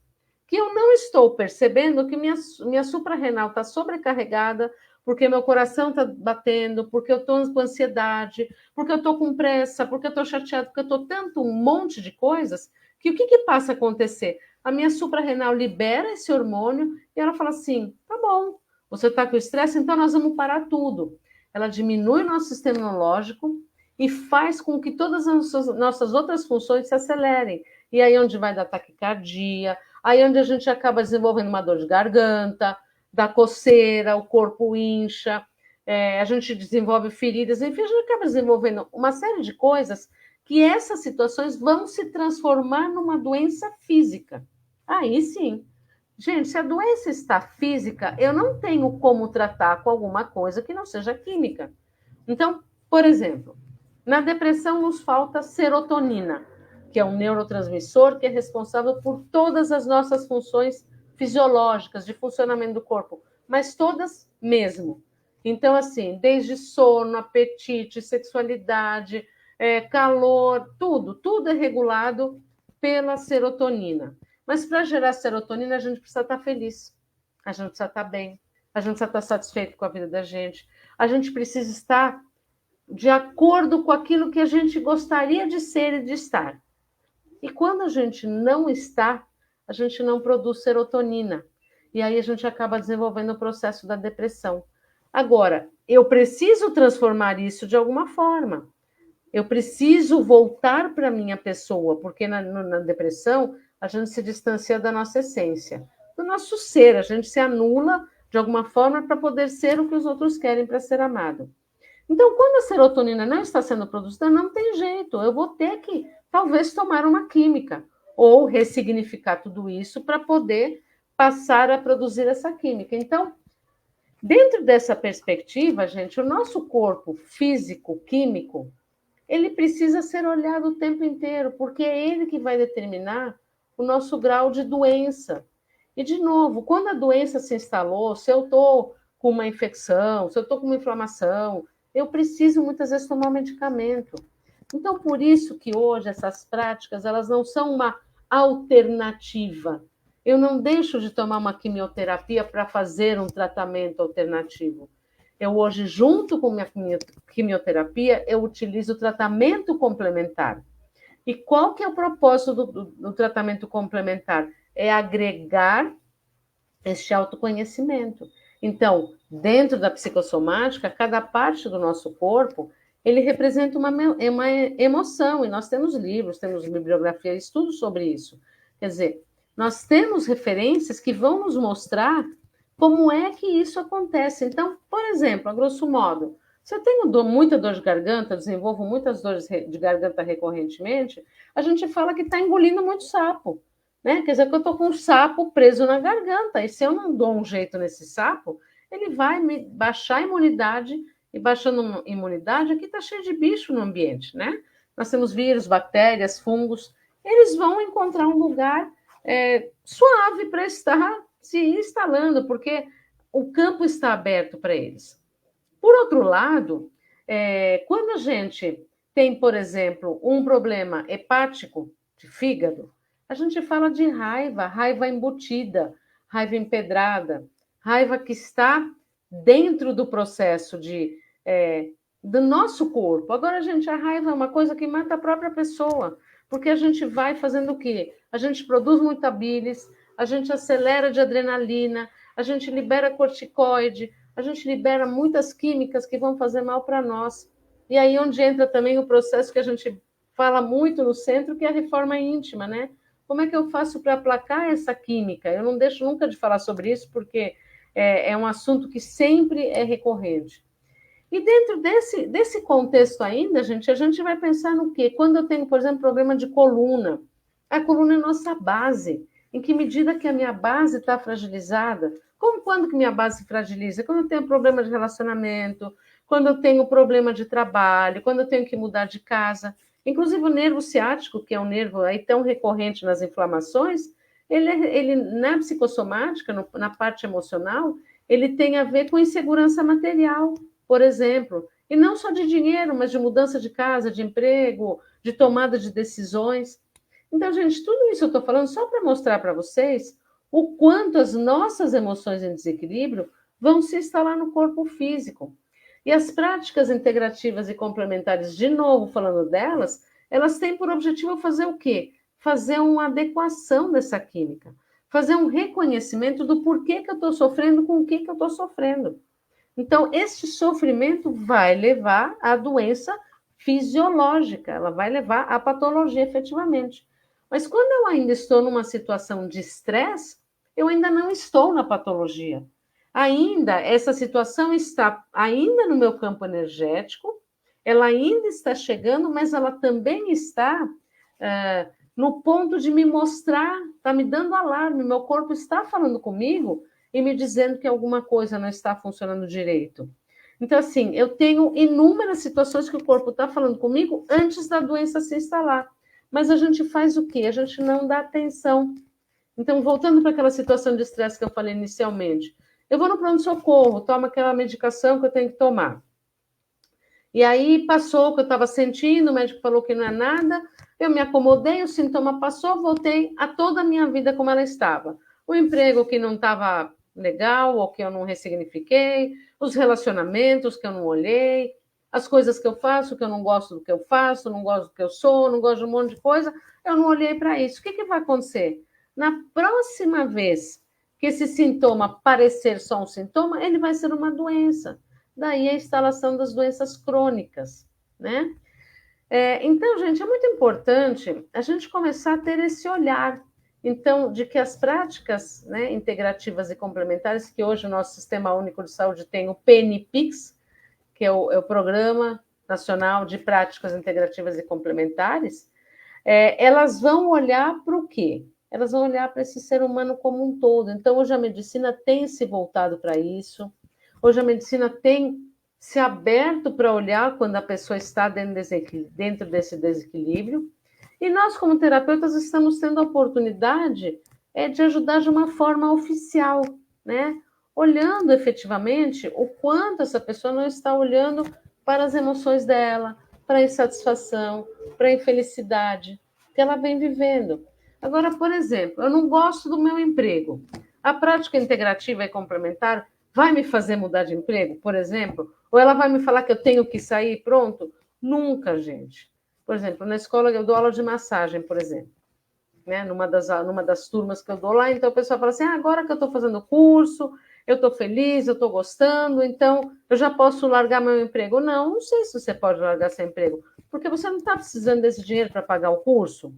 que eu não estou percebendo que minha suprarrenal está sobrecarregada, porque meu coração está batendo, porque eu estou com ansiedade, porque eu estou com pressa, porque eu estou chateado, porque eu estou tanto um monte de coisas, que o que passa a acontecer? A minha suprarrenal libera esse hormônio e ela fala assim, tá bom, você está com estresse, então nós vamos parar tudo. Ela diminui o nosso sistema imunológico e faz com que todas as nossas outras funções se acelerem. E aí onde vai dar taquicardia, aí onde a gente acaba desenvolvendo uma dor de garganta, da coceira, o corpo incha, a gente desenvolve feridas, enfim, a gente acaba desenvolvendo uma série de coisas que essas situações vão se transformar numa doença física. Aí sim. Gente, se a doença está física, eu não tenho como tratar com alguma coisa que não seja química. Então, por exemplo, na depressão nos falta serotonina, que é um neurotransmissor que é responsável por todas as nossas funções fisiológicas, de funcionamento do corpo, mas todas mesmo. Então, assim, desde sono, apetite, sexualidade, calor, tudo é regulado pela serotonina. Mas para gerar serotonina, a gente precisa estar feliz, a gente precisa estar bem, a gente precisa estar satisfeito com a vida da gente, a gente precisa estar de acordo com aquilo que a gente gostaria de ser e de estar. E quando a gente não está, a gente não produz serotonina. E aí a gente acaba desenvolvendo o processo da depressão. Agora, eu preciso transformar isso de alguma forma. Eu preciso voltar para a minha pessoa, porque na depressão a gente se distancia da nossa essência, do nosso ser, a gente se anula de alguma forma para poder ser o que os outros querem para ser amado. Então, quando a serotonina não está sendo produzida, não tem jeito, eu vou ter que, talvez, tomar uma química ou ressignificar tudo isso para poder passar a produzir essa química. Então, dentro dessa perspectiva, gente, o nosso corpo físico, químico, ele precisa ser olhado o tempo inteiro, porque é ele que vai determinar o nosso grau de doença. E, de novo, quando a doença se instalou, se eu estou com uma infecção, se eu estou com uma inflamação, eu preciso muitas vezes tomar medicamento. Então, por isso que hoje essas práticas, elas não são uma alternativa. Eu não deixo de tomar uma quimioterapia para fazer um tratamento alternativo. Eu hoje, junto com minha quimioterapia, eu utilizo o tratamento complementar. E qual que é o propósito do tratamento complementar? É agregar este autoconhecimento. Então, dentro da psicossomática, cada parte do nosso corpo, ele representa uma emoção, e nós temos livros, temos bibliografia, estudos sobre isso. Quer dizer, nós temos referências que vão nos mostrar como é que isso acontece. Então, por exemplo, a grosso modo, se eu tenho muita dor de garganta, desenvolvo muitas dores de garganta recorrentemente, a gente fala que está engolindo muito sapo, né? Quer dizer, que eu estou com um sapo preso na garganta, e se eu não dou um jeito nesse sapo, ele vai me baixar a imunidade, e baixando a imunidade, aqui está cheio de bicho no ambiente, né? Nós temos vírus, bactérias, fungos, eles vão encontrar um lugar suave para estar se instalando, porque o campo está aberto para eles. Por outro lado, quando a gente tem, por exemplo, um problema hepático de fígado, a gente fala de raiva embutida, raiva empedrada, raiva que está dentro do processo do nosso corpo. Agora, gente, a raiva é uma coisa que mata a própria pessoa, porque a gente vai fazendo o quê? A gente produz muita bilis, a gente acelera de adrenalina, a gente libera corticoide, a gente libera muitas químicas que vão fazer mal para nós. E aí onde entra também o processo que a gente fala muito no centro, que é a reforma íntima, né? Como é que eu faço para aplacar essa química? Eu não deixo nunca de falar sobre isso, porque é um assunto que sempre é recorrente. E dentro desse contexto ainda, gente, a gente vai pensar no quê? Quando eu tenho, por exemplo, problema de coluna, a coluna é nossa base. Em que medida que a minha base está fragilizada? Quando que minha base se fragiliza? Quando eu tenho problema de relacionamento, quando eu tenho problema de trabalho, quando eu tenho que mudar de casa. Inclusive o nervo ciático, que é um nervo aí tão recorrente nas inflamações, ele na psicossomática, na parte emocional, ele tem a ver com insegurança material, por exemplo. E não só de dinheiro, mas de mudança de casa, de emprego, de tomada de decisões. Então, gente, tudo isso eu estou falando só para mostrar para vocês o quanto as nossas emoções em desequilíbrio vão se instalar no corpo físico. E as práticas integrativas e complementares, de novo falando delas, elas têm por objetivo fazer o quê? Fazer uma adequação dessa química, fazer um reconhecimento do porquê que eu estou sofrendo com o que eu estou sofrendo. Então, este sofrimento vai levar à doença fisiológica, ela vai levar à patologia efetivamente. Mas quando eu ainda estou numa situação de estresse, eu ainda não estou na patologia. Ainda, essa situação está ainda no meu campo energético, ela ainda está chegando, mas ela também está no ponto de me mostrar, está me dando alarme, meu corpo está falando comigo e me dizendo que alguma coisa não está funcionando direito. Então, assim, eu tenho inúmeras situações que o corpo está falando comigo antes da doença se instalar. Mas a gente faz o quê? A gente não dá atenção. Então, voltando para aquela situação de estresse que eu falei inicialmente, eu vou no pronto-socorro, tomo aquela medicação que eu tenho que tomar. E aí passou o que eu estava sentindo, o médico falou que não é nada, eu me acomodei, o sintoma passou, voltei a toda a minha vida como ela estava. O emprego que não estava legal, ou que eu não ressignifiquei, os relacionamentos que eu não olhei, as coisas que eu faço, que eu não gosto do que eu faço, não gosto do que eu sou, não gosto de um monte de coisa, eu não olhei para isso. O que vai acontecer? Na próxima vez que esse sintoma parecer só um sintoma, ele vai ser uma doença. Daí a instalação das doenças crônicas, né? Então, gente, é muito importante a gente começar a ter esse olhar, então, de que as práticas, né, integrativas e complementares, que hoje o nosso Sistema Único de Saúde tem o PNPICS, que é o Programa Nacional de Práticas Integrativas e Complementares, elas vão olhar para o quê? Elas vão olhar para esse ser humano como um todo. Então, hoje a medicina tem se voltado para isso. Hoje a medicina tem se aberto para olhar quando a pessoa está dentro desse desequilíbrio. E nós, como terapeutas, estamos tendo a oportunidade de ajudar de uma forma oficial, né? Olhando efetivamente o quanto essa pessoa não está olhando para as emoções dela, para a insatisfação, para a infelicidade que ela vem vivendo. Agora, por exemplo, eu não gosto do meu emprego. A prática integrativa e complementar vai me fazer mudar de emprego, por exemplo? Ou ela vai me falar que eu tenho que sair pronto? Nunca, gente. Por exemplo, na escola eu dou aula de massagem, por exemplo. Né? Numa das turmas que eu dou lá, então o pessoal fala assim, agora que eu estou fazendo o curso, eu estou feliz, eu estou gostando, então eu já posso largar meu emprego. Não sei se você pode largar seu emprego, porque você não está precisando desse dinheiro para pagar o curso.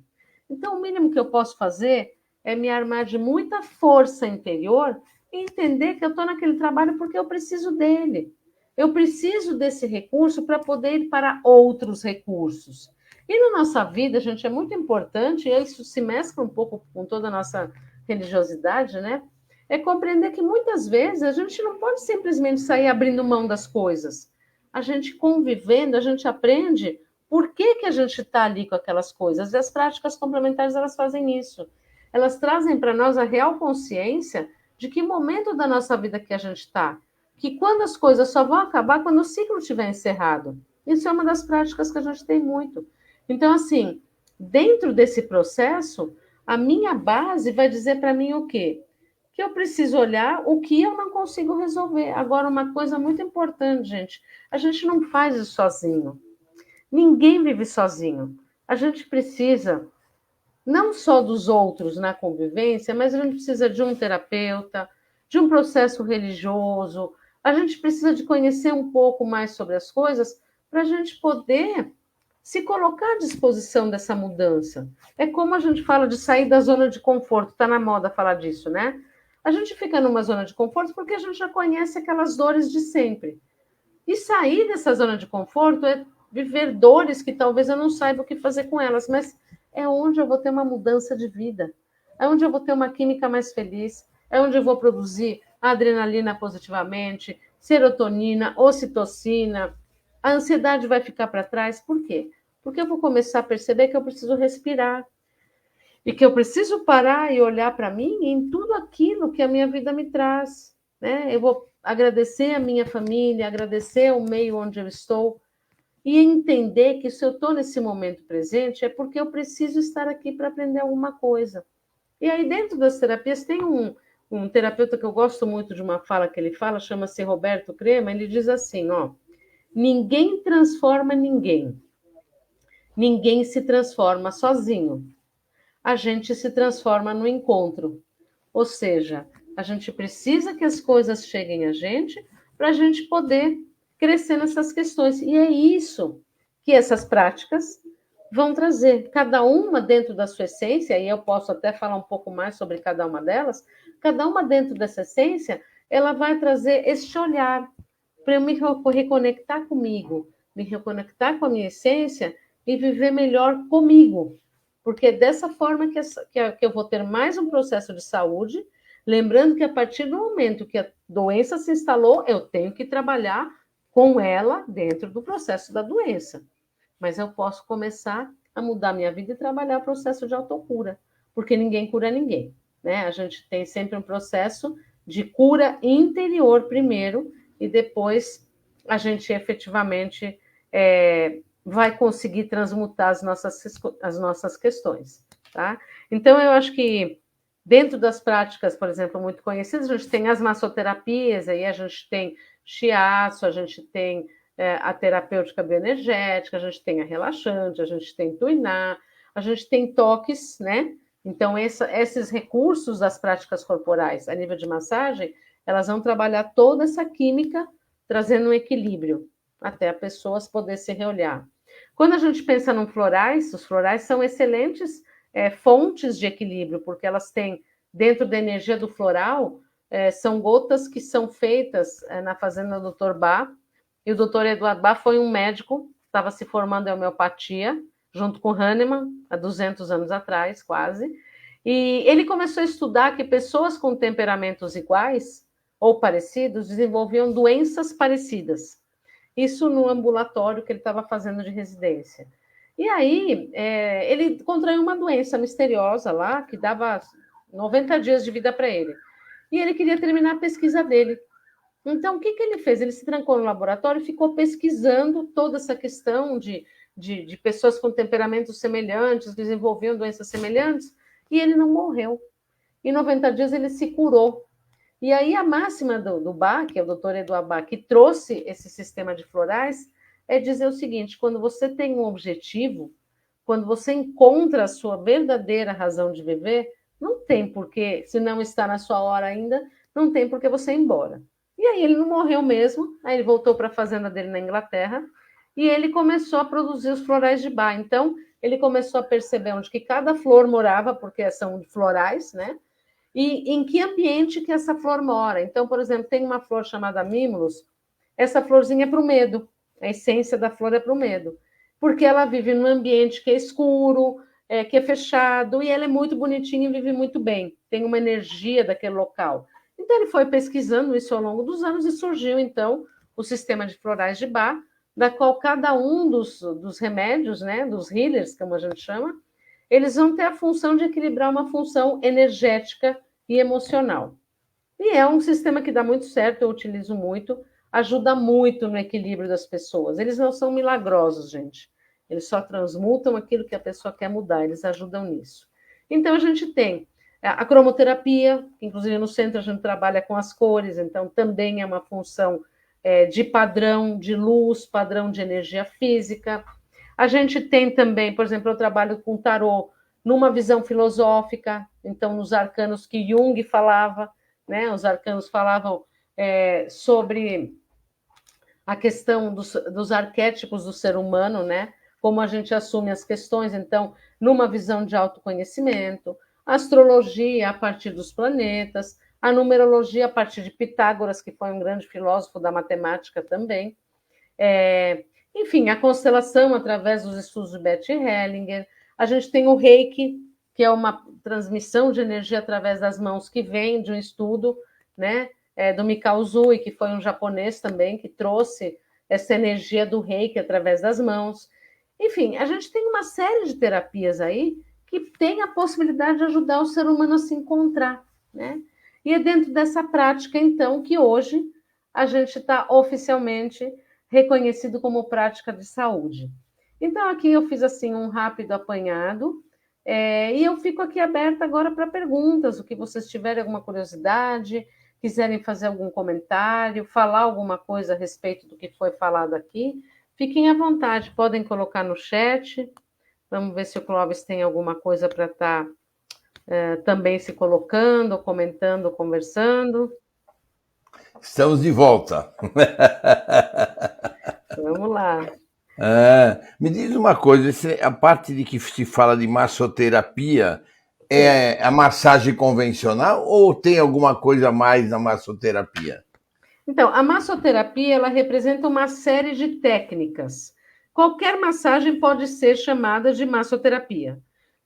Então, o mínimo que eu posso fazer é me armar de muita força interior e entender que eu estou naquele trabalho porque eu preciso dele. Eu preciso desse recurso para poder ir para outros recursos. E na nossa vida, gente, é muito importante, e isso se mescla um pouco com toda a nossa religiosidade, né? É compreender que muitas vezes a gente não pode simplesmente sair abrindo mão das coisas. A gente convivendo, a gente aprende por que a gente está ali com aquelas coisas. E as práticas complementares, elas fazem isso. Elas trazem para nós a real consciência de que momento da nossa vida que a gente está. Que quando as coisas só vão acabar quando o ciclo estiver encerrado. Isso é uma das práticas que a gente tem muito. Então, assim, dentro desse processo, a minha base vai dizer para mim o quê? Que eu preciso olhar o que eu não consigo resolver. Agora, uma coisa muito importante, gente, a gente não faz isso sozinho. Ninguém vive sozinho. A gente precisa não só dos outros na convivência, mas a gente precisa de um terapeuta, de um processo religioso. A gente precisa de conhecer um pouco mais sobre as coisas para a gente poder se colocar à disposição dessa mudança. É como a gente fala de sair da zona de conforto, está na moda falar disso, né? A gente fica numa zona de conforto porque a gente já conhece aquelas dores de sempre. E sair dessa zona de conforto é viver dores que talvez eu não saiba o que fazer com elas, mas é onde eu vou ter uma mudança de vida, é onde eu vou ter uma química mais feliz, é onde eu vou produzir adrenalina positivamente, serotonina, ocitocina, a ansiedade vai ficar para trás. Por quê? Porque eu vou começar a perceber que eu preciso respirar e que eu preciso parar e olhar para mim em tudo aquilo que a minha vida me traz, né? Eu vou agradecer a minha família, agradecer o meio onde eu estou e entender que se eu estou nesse momento presente é porque eu preciso estar aqui para aprender alguma coisa. E aí dentro das terapias tem um terapeuta que eu gosto muito de uma fala que ele fala, chama-se Roberto Crema, ele diz assim, ó, ninguém transforma ninguém. Ninguém se transforma sozinho. A gente se transforma no encontro. Ou seja, a gente precisa que as coisas cheguem a gente para a gente poder crescer nessas questões. E é isso que essas práticas vão trazer. Cada uma dentro da sua essência, e eu posso até falar um pouco mais sobre cada uma delas, cada uma dentro dessa essência, ela vai trazer este olhar para eu me reconectar comigo, me reconectar com a minha essência e viver melhor comigo. Porque é dessa forma que eu vou ter mais um processo de saúde, lembrando que a partir do momento que a doença se instalou, eu tenho que trabalhar com ela dentro do processo da doença. Mas eu posso começar a mudar minha vida e trabalhar o processo de autocura, porque ninguém cura ninguém. né? A gente tem sempre um processo de cura interior primeiro, e depois a gente efetivamente vai conseguir transmutar as nossas questões, tá? Então, eu acho que dentro das práticas, por exemplo, muito conhecidas, a gente tem as massoterapias, aí a gente tem shiatsu, a gente tem a terapêutica bioenergética, a gente tem a relaxante, a gente tem tuiná, a gente tem toques, né? Então, esses recursos das práticas corporais a nível de massagem, elas vão trabalhar toda essa química, trazendo um equilíbrio, até a pessoa poder se reolhar. Quando a gente pensa em florais, os florais são excelentes fontes de equilíbrio, porque elas têm, dentro da energia do floral, são gotas que são feitas na fazenda do Dr. Bach, e o Dr. Eduardo Bach foi um médico, estava se formando em homeopatia, junto com Hahnemann, há 200 anos atrás, quase, e ele começou a estudar que pessoas com temperamentos iguais ou parecidos desenvolviam doenças parecidas. Isso no ambulatório que ele estava fazendo de residência. E aí, ele contraiu uma doença misteriosa lá, que dava 90 dias de vida para ele. E ele queria terminar a pesquisa dele. Então, o que ele fez? Ele se trancou no laboratório e ficou pesquisando toda essa questão de pessoas com temperamentos semelhantes, desenvolviam doenças semelhantes, e ele não morreu. Em 90 dias, ele se curou. E aí, a máxima do Bach, que é o Dr. Eduardo Bach, que trouxe esse sistema de florais, é dizer o seguinte: quando você tem um objetivo, quando você encontra a sua verdadeira razão de viver, não tem porquê, se não está na sua hora ainda, não tem porquê você ir embora. E aí ele não morreu mesmo, aí ele voltou para a fazenda dele na Inglaterra, e ele começou a produzir os florais de Bach. Então, ele começou a perceber onde que cada flor morava, porque são florais, né? E em que ambiente que essa flor mora. Então, por exemplo, tem uma flor chamada Mimulus, essa florzinha é para o medo, a essência da flor é para o medo, porque ela vive num ambiente que é escuro, que é fechado, e ela é muito bonitinha e vive muito bem, tem uma energia daquele local. Então, ele foi pesquisando isso ao longo dos anos e surgiu, então, o sistema de florais de Bach, da qual cada um dos remédios, né, dos healers, como a gente chama, eles vão ter a função de equilibrar uma função energética e emocional. E é um sistema que dá muito certo, eu utilizo muito, ajuda muito no equilíbrio das pessoas. Eles não são milagrosos, gente. Eles só transmutam aquilo que a pessoa quer mudar, eles ajudam nisso. Então, a gente tem a cromoterapia, inclusive no centro a gente trabalha com as cores, então também é uma função de padrão de luz, padrão de energia física. A gente tem também, por exemplo, eu trabalho com tarô numa visão filosófica, então nos arcanos que Jung falava, né? Os arcanos falavam sobre a questão dos arquétipos do ser humano, né? Como a gente assume as questões, então, numa visão de autoconhecimento, a astrologia a partir dos planetas, a numerologia a partir de Pitágoras, que foi um grande filósofo da matemática também. Enfim, a constelação através dos estudos de Bert Hellinger. A gente tem o Reiki, que é uma transmissão de energia através das mãos, que vem de um estudo, né, do Mikao Usui, que foi um japonês também, que trouxe essa energia do Reiki através das mãos. Enfim, a gente tem uma série de terapias aí que tem a possibilidade de ajudar o ser humano a se encontrar, né? E é dentro dessa prática, então, que hoje a gente está oficialmente reconhecido como prática de saúde. Então, aqui eu fiz assim um rápido apanhado, e eu fico aqui aberta agora para perguntas, o que vocês tiverem alguma curiosidade, quiserem fazer algum comentário, falar alguma coisa a respeito do que foi falado aqui, fiquem à vontade, podem colocar no chat. Vamos ver se o Clóvis tem alguma coisa para estar também se colocando, comentando, conversando. Estamos de volta. Vamos lá. Me diz uma coisa, a parte de que se fala de massoterapia é a massagem convencional ou tem alguma coisa a mais na massoterapia? Então, a massoterapia, ela representa uma série de técnicas. Qualquer massagem pode ser chamada de massoterapia.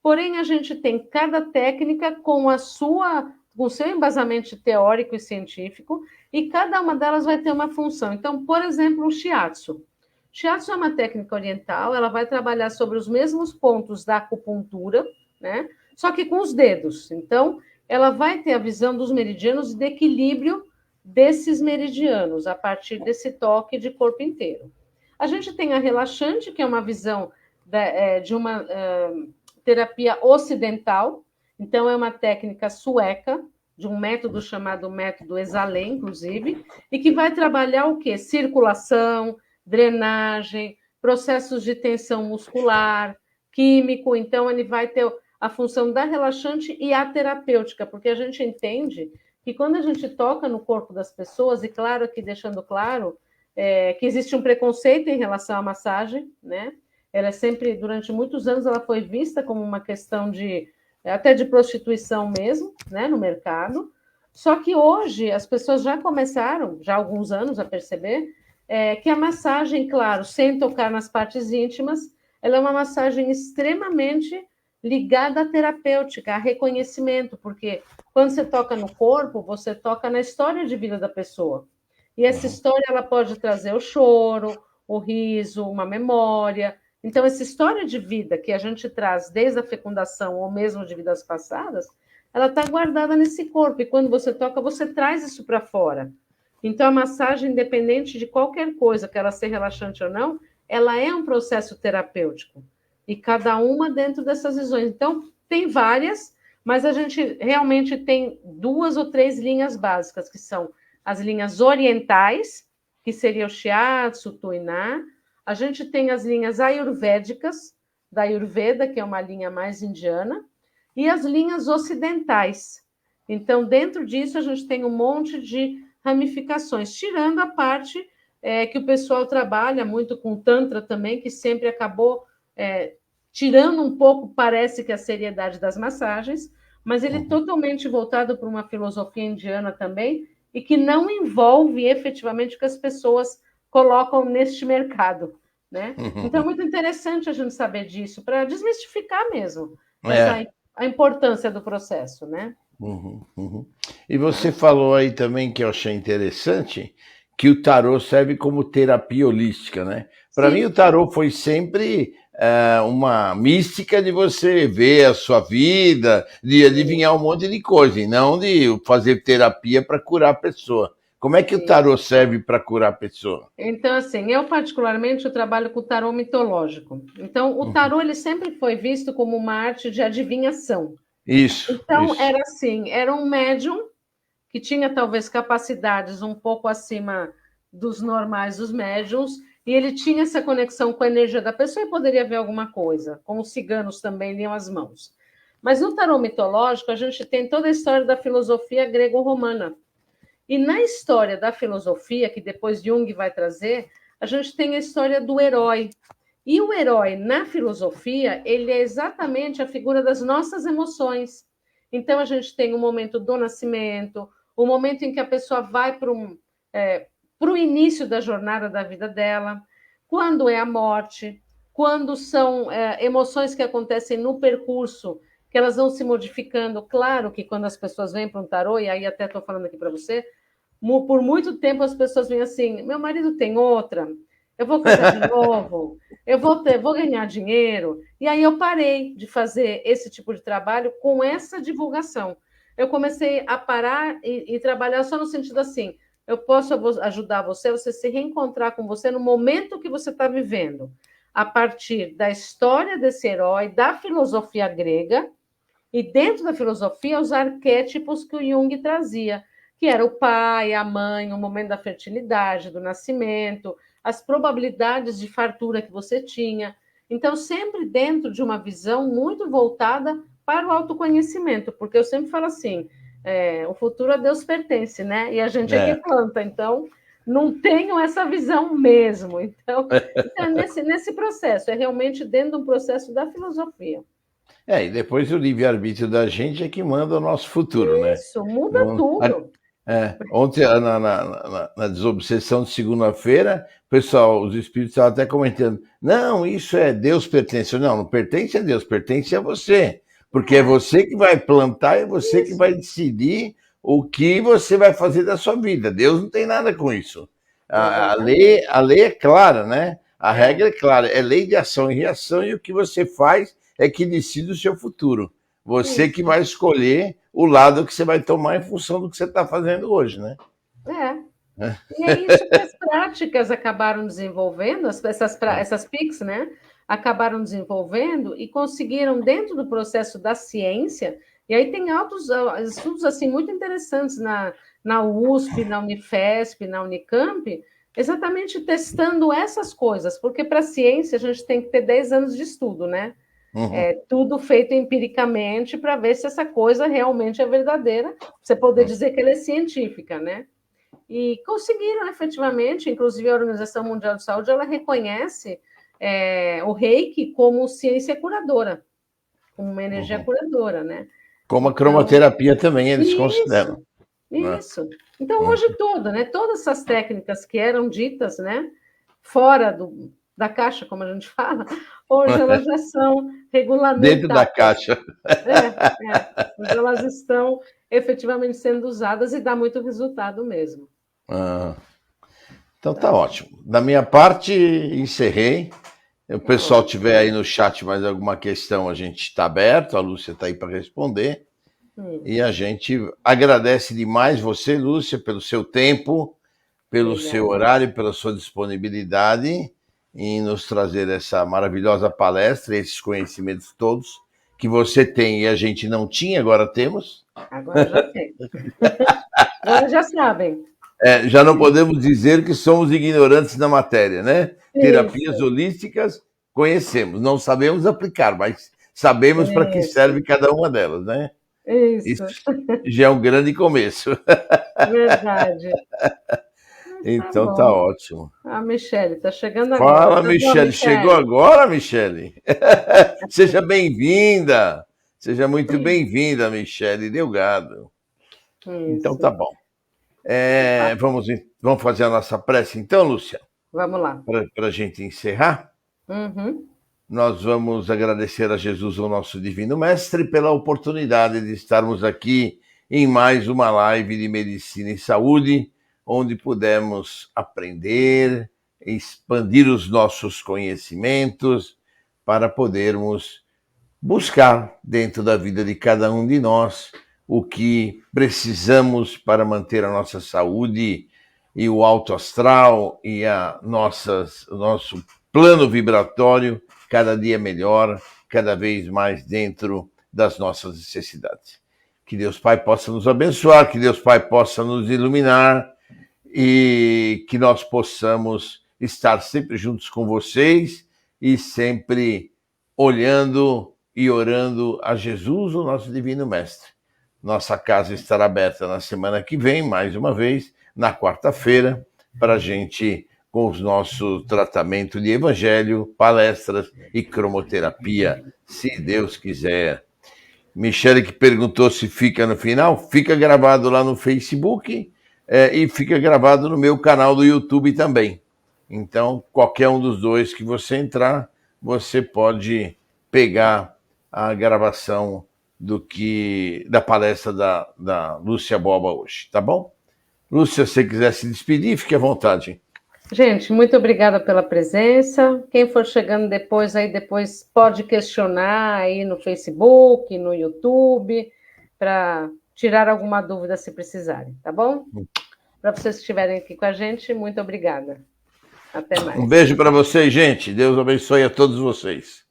Porém, a gente tem cada técnica com o seu embasamento teórico e científico, e cada uma delas vai ter uma função. Então, por exemplo, o shiatsu. Shiatsu é uma técnica oriental, ela vai trabalhar sobre os mesmos pontos da acupuntura, né? Só que com os dedos. Então, ela vai ter a visão dos meridianos e de equilíbrio desses meridianos, a partir desse toque de corpo inteiro. A gente tem a relaxante, que é uma visão de uma terapia ocidental, então é uma técnica sueca, de um método chamado método Exalé, inclusive, e que vai trabalhar o quê? Circulação, drenagem, processos de tensão muscular, químico, então ele vai ter a função da relaxante e a terapêutica, porque a gente entende que quando a gente toca no corpo das pessoas, e claro, aqui deixando claro, que existe um preconceito em relação à massagem, né? Ela é sempre, durante muitos anos, ela foi vista como uma questão até de prostituição mesmo, né, no mercado. Só que hoje as pessoas já começaram, já há alguns anos, a perceber que a massagem, claro, sem tocar nas partes íntimas, ela é uma massagem extremamente ligada à terapêutica, a reconhecimento, porque quando você toca no corpo, você toca na história de vida da pessoa. E essa história ela pode trazer o choro, o riso, uma memória. Então, essa história de vida que a gente traz desde a fecundação ou mesmo de vidas passadas, ela está guardada nesse corpo. E quando você toca, você traz isso para fora. Então, a massagem, independente de qualquer coisa, que ela seja relaxante ou não, ela é um processo terapêutico. E cada uma dentro dessas visões. Então, tem várias, mas a gente realmente tem 2 ou 3 linhas básicas, que são as linhas orientais, que seria o Shiatsu, o Tuiná. A gente tem as linhas ayurvédicas, da Ayurveda, que é uma linha mais indiana, e as linhas ocidentais. Então, dentro disso, a gente tem um monte de ramificações, tirando a parte que o pessoal trabalha muito com Tantra também, que sempre acabou tirando um pouco, parece que a seriedade das massagens, mas ele é totalmente voltado para uma filosofia indiana também, e que não envolve efetivamente o que as pessoas colocam neste mercado, né? Então é muito interessante a gente saber disso, para desmistificar mesmo a importância do processo, né? E você falou aí também, que eu achei interessante, que o tarô serve como terapia holística, né? Para mim, o tarô foi sempre uma mística de você ver a sua vida, de adivinhar um monte de coisa, e não de fazer terapia para curar a pessoa. Como é que o tarô serve para curar a pessoa? Então, assim, eu particularmente eu trabalho com o tarô mitológico. Então, o tarô ele sempre foi visto como uma arte de adivinhação. Isso. Então, era assim, era um médium que tinha talvez capacidades um pouco acima dos normais dos médiums, e ele tinha essa conexão com a energia da pessoa e poderia ver alguma coisa, como os ciganos também liam as mãos. Mas no tarô mitológico, a gente tem toda a história da filosofia grego-romana. E na história da filosofia, que depois Jung vai trazer, a gente tem a história do herói. E o herói, na filosofia, ele é exatamente a figura das nossas emoções. Então, a gente tem o momento do nascimento, o momento em que a pessoa vai para o início da jornada da vida dela, quando é a morte, quando são emoções que acontecem no percurso, que elas vão se modificando. Claro que quando as pessoas vêm para um tarô, e aí até estou falando aqui para você, por muito tempo as pessoas vêm assim, meu marido tem outra, eu vou casar de novo, eu vou ganhar dinheiro. E aí eu parei de fazer esse tipo de trabalho com essa divulgação. Eu comecei a parar e trabalhar só no sentido assim, eu posso ajudar você se reencontrar com você no momento que você está vivendo, a partir da história desse herói, da filosofia grega, e dentro da filosofia, os arquétipos que o Jung trazia, que era o pai, a mãe, o momento da fertilidade, do nascimento, as probabilidades de fartura que você tinha. Então, sempre dentro de uma visão muito voltada para o autoconhecimento, porque eu sempre falo assim, o futuro a Deus pertence, né? E a gente é que planta, então não tenho essa visão mesmo. Então nesse processo, é realmente dentro de um processo da filosofia. E depois o livre-arbítrio da gente é que manda o nosso futuro, né? Isso, muda tudo. Ontem, na desobsessão de segunda-feira, pessoal, os espíritos estavam até comentando, não, isso é Deus pertence. Não pertence a Deus, pertence a você. Porque é você que vai plantar, é você que vai decidir o que você vai fazer da sua vida. Deus não tem nada com isso. A lei é clara, né? A regra é clara, é lei de ação e reação, e o que você faz é que decide o seu futuro. Você que vai escolher o lado que você vai tomar em função do que você está fazendo hoje, né? E é isso que as práticas acabaram desenvolvendo, essas PICs, né? Acabaram desenvolvendo e conseguiram, dentro do processo da ciência, e aí tem altos estudos assim, muito interessantes na USP, na Unifesp, na Unicamp, exatamente testando essas coisas, porque para a ciência a gente tem que ter 10 anos de estudo, né? Tudo feito empiricamente para ver se essa coisa realmente é verdadeira, para você poder dizer que ela é científica, né? E conseguiram efetivamente, inclusive a Organização Mundial de Saúde, ela reconhece o Reiki como ciência curadora, como uma energia curadora, né? Como a cromoterapia também, eles consideram. Isso. Então, hoje né? Todas essas técnicas que eram ditas, né? Fora da caixa, como a gente fala, hoje elas já são regulamentadas. Dentro da caixa. Hoje elas estão efetivamente sendo usadas e dá muito resultado mesmo. Então tá ótimo. Da minha parte, encerrei. Se o pessoal tiver aí no chat mais alguma questão, a gente está aberto, a Lúcia está aí para responder. E a gente agradece demais você, Lúcia, pelo seu tempo, pelo seu horário, pela sua disponibilidade em nos trazer essa maravilhosa palestra, esses conhecimentos todos que você tem e a gente não tinha, agora temos. Agora já tem. Agora já sabem. Já não podemos dizer que somos ignorantes na matéria, né? Isso. Terapias holísticas conhecemos, não sabemos aplicar, mas sabemos para que serve cada uma delas, né? Isso já é um grande começo. Verdade. Então tá ótimo. A Michele está chegando agora. Fala, Michele. Chegou agora, Michele? Seja bem-vinda. Seja muito bem-vinda, Michele Delgado. Isso. Então tá bom. Vamos fazer a nossa prece então, Lúcia? Vamos lá. Para a gente encerrar. Nós vamos agradecer a Jesus, o nosso Divino Mestre, pela oportunidade de estarmos aqui em mais uma live de Medicina e Saúde, onde pudemos aprender, expandir os nossos conhecimentos para podermos buscar dentro da vida de cada um de nós o que precisamos para manter a nossa saúde e o alto astral e o nosso plano vibratório cada dia melhor, cada vez mais dentro das nossas necessidades. Que Deus Pai possa nos abençoar, que Deus Pai possa nos iluminar e que nós possamos estar sempre juntos com vocês e sempre olhando e orando a Jesus, o nosso Divino Mestre. Nossa casa estará aberta na semana que vem, mais uma vez, na quarta-feira, para a gente, com os nossos tratamentos de evangelho, palestras e cromoterapia, se Deus quiser. Michele que perguntou se fica no final, fica gravado lá no Facebook e fica gravado no meu canal do YouTube também. Então, qualquer um dos dois que você entrar, você pode pegar a gravação da palestra da Lúcia Boba hoje, tá bom? Lúcia, se você quiser se despedir, fique à vontade. Gente, muito obrigada pela presença. Quem for chegando depois pode questionar aí no Facebook, no YouTube, para tirar alguma dúvida se precisarem, tá bom? Para vocês que estiverem aqui com a gente, muito obrigada. Até mais. Um beijo para vocês, gente. Deus abençoe a todos vocês.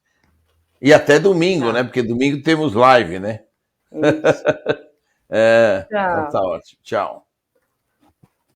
E até domingo, né? Porque domingo temos live, né? Isso. Então tá ótimo. Tchau.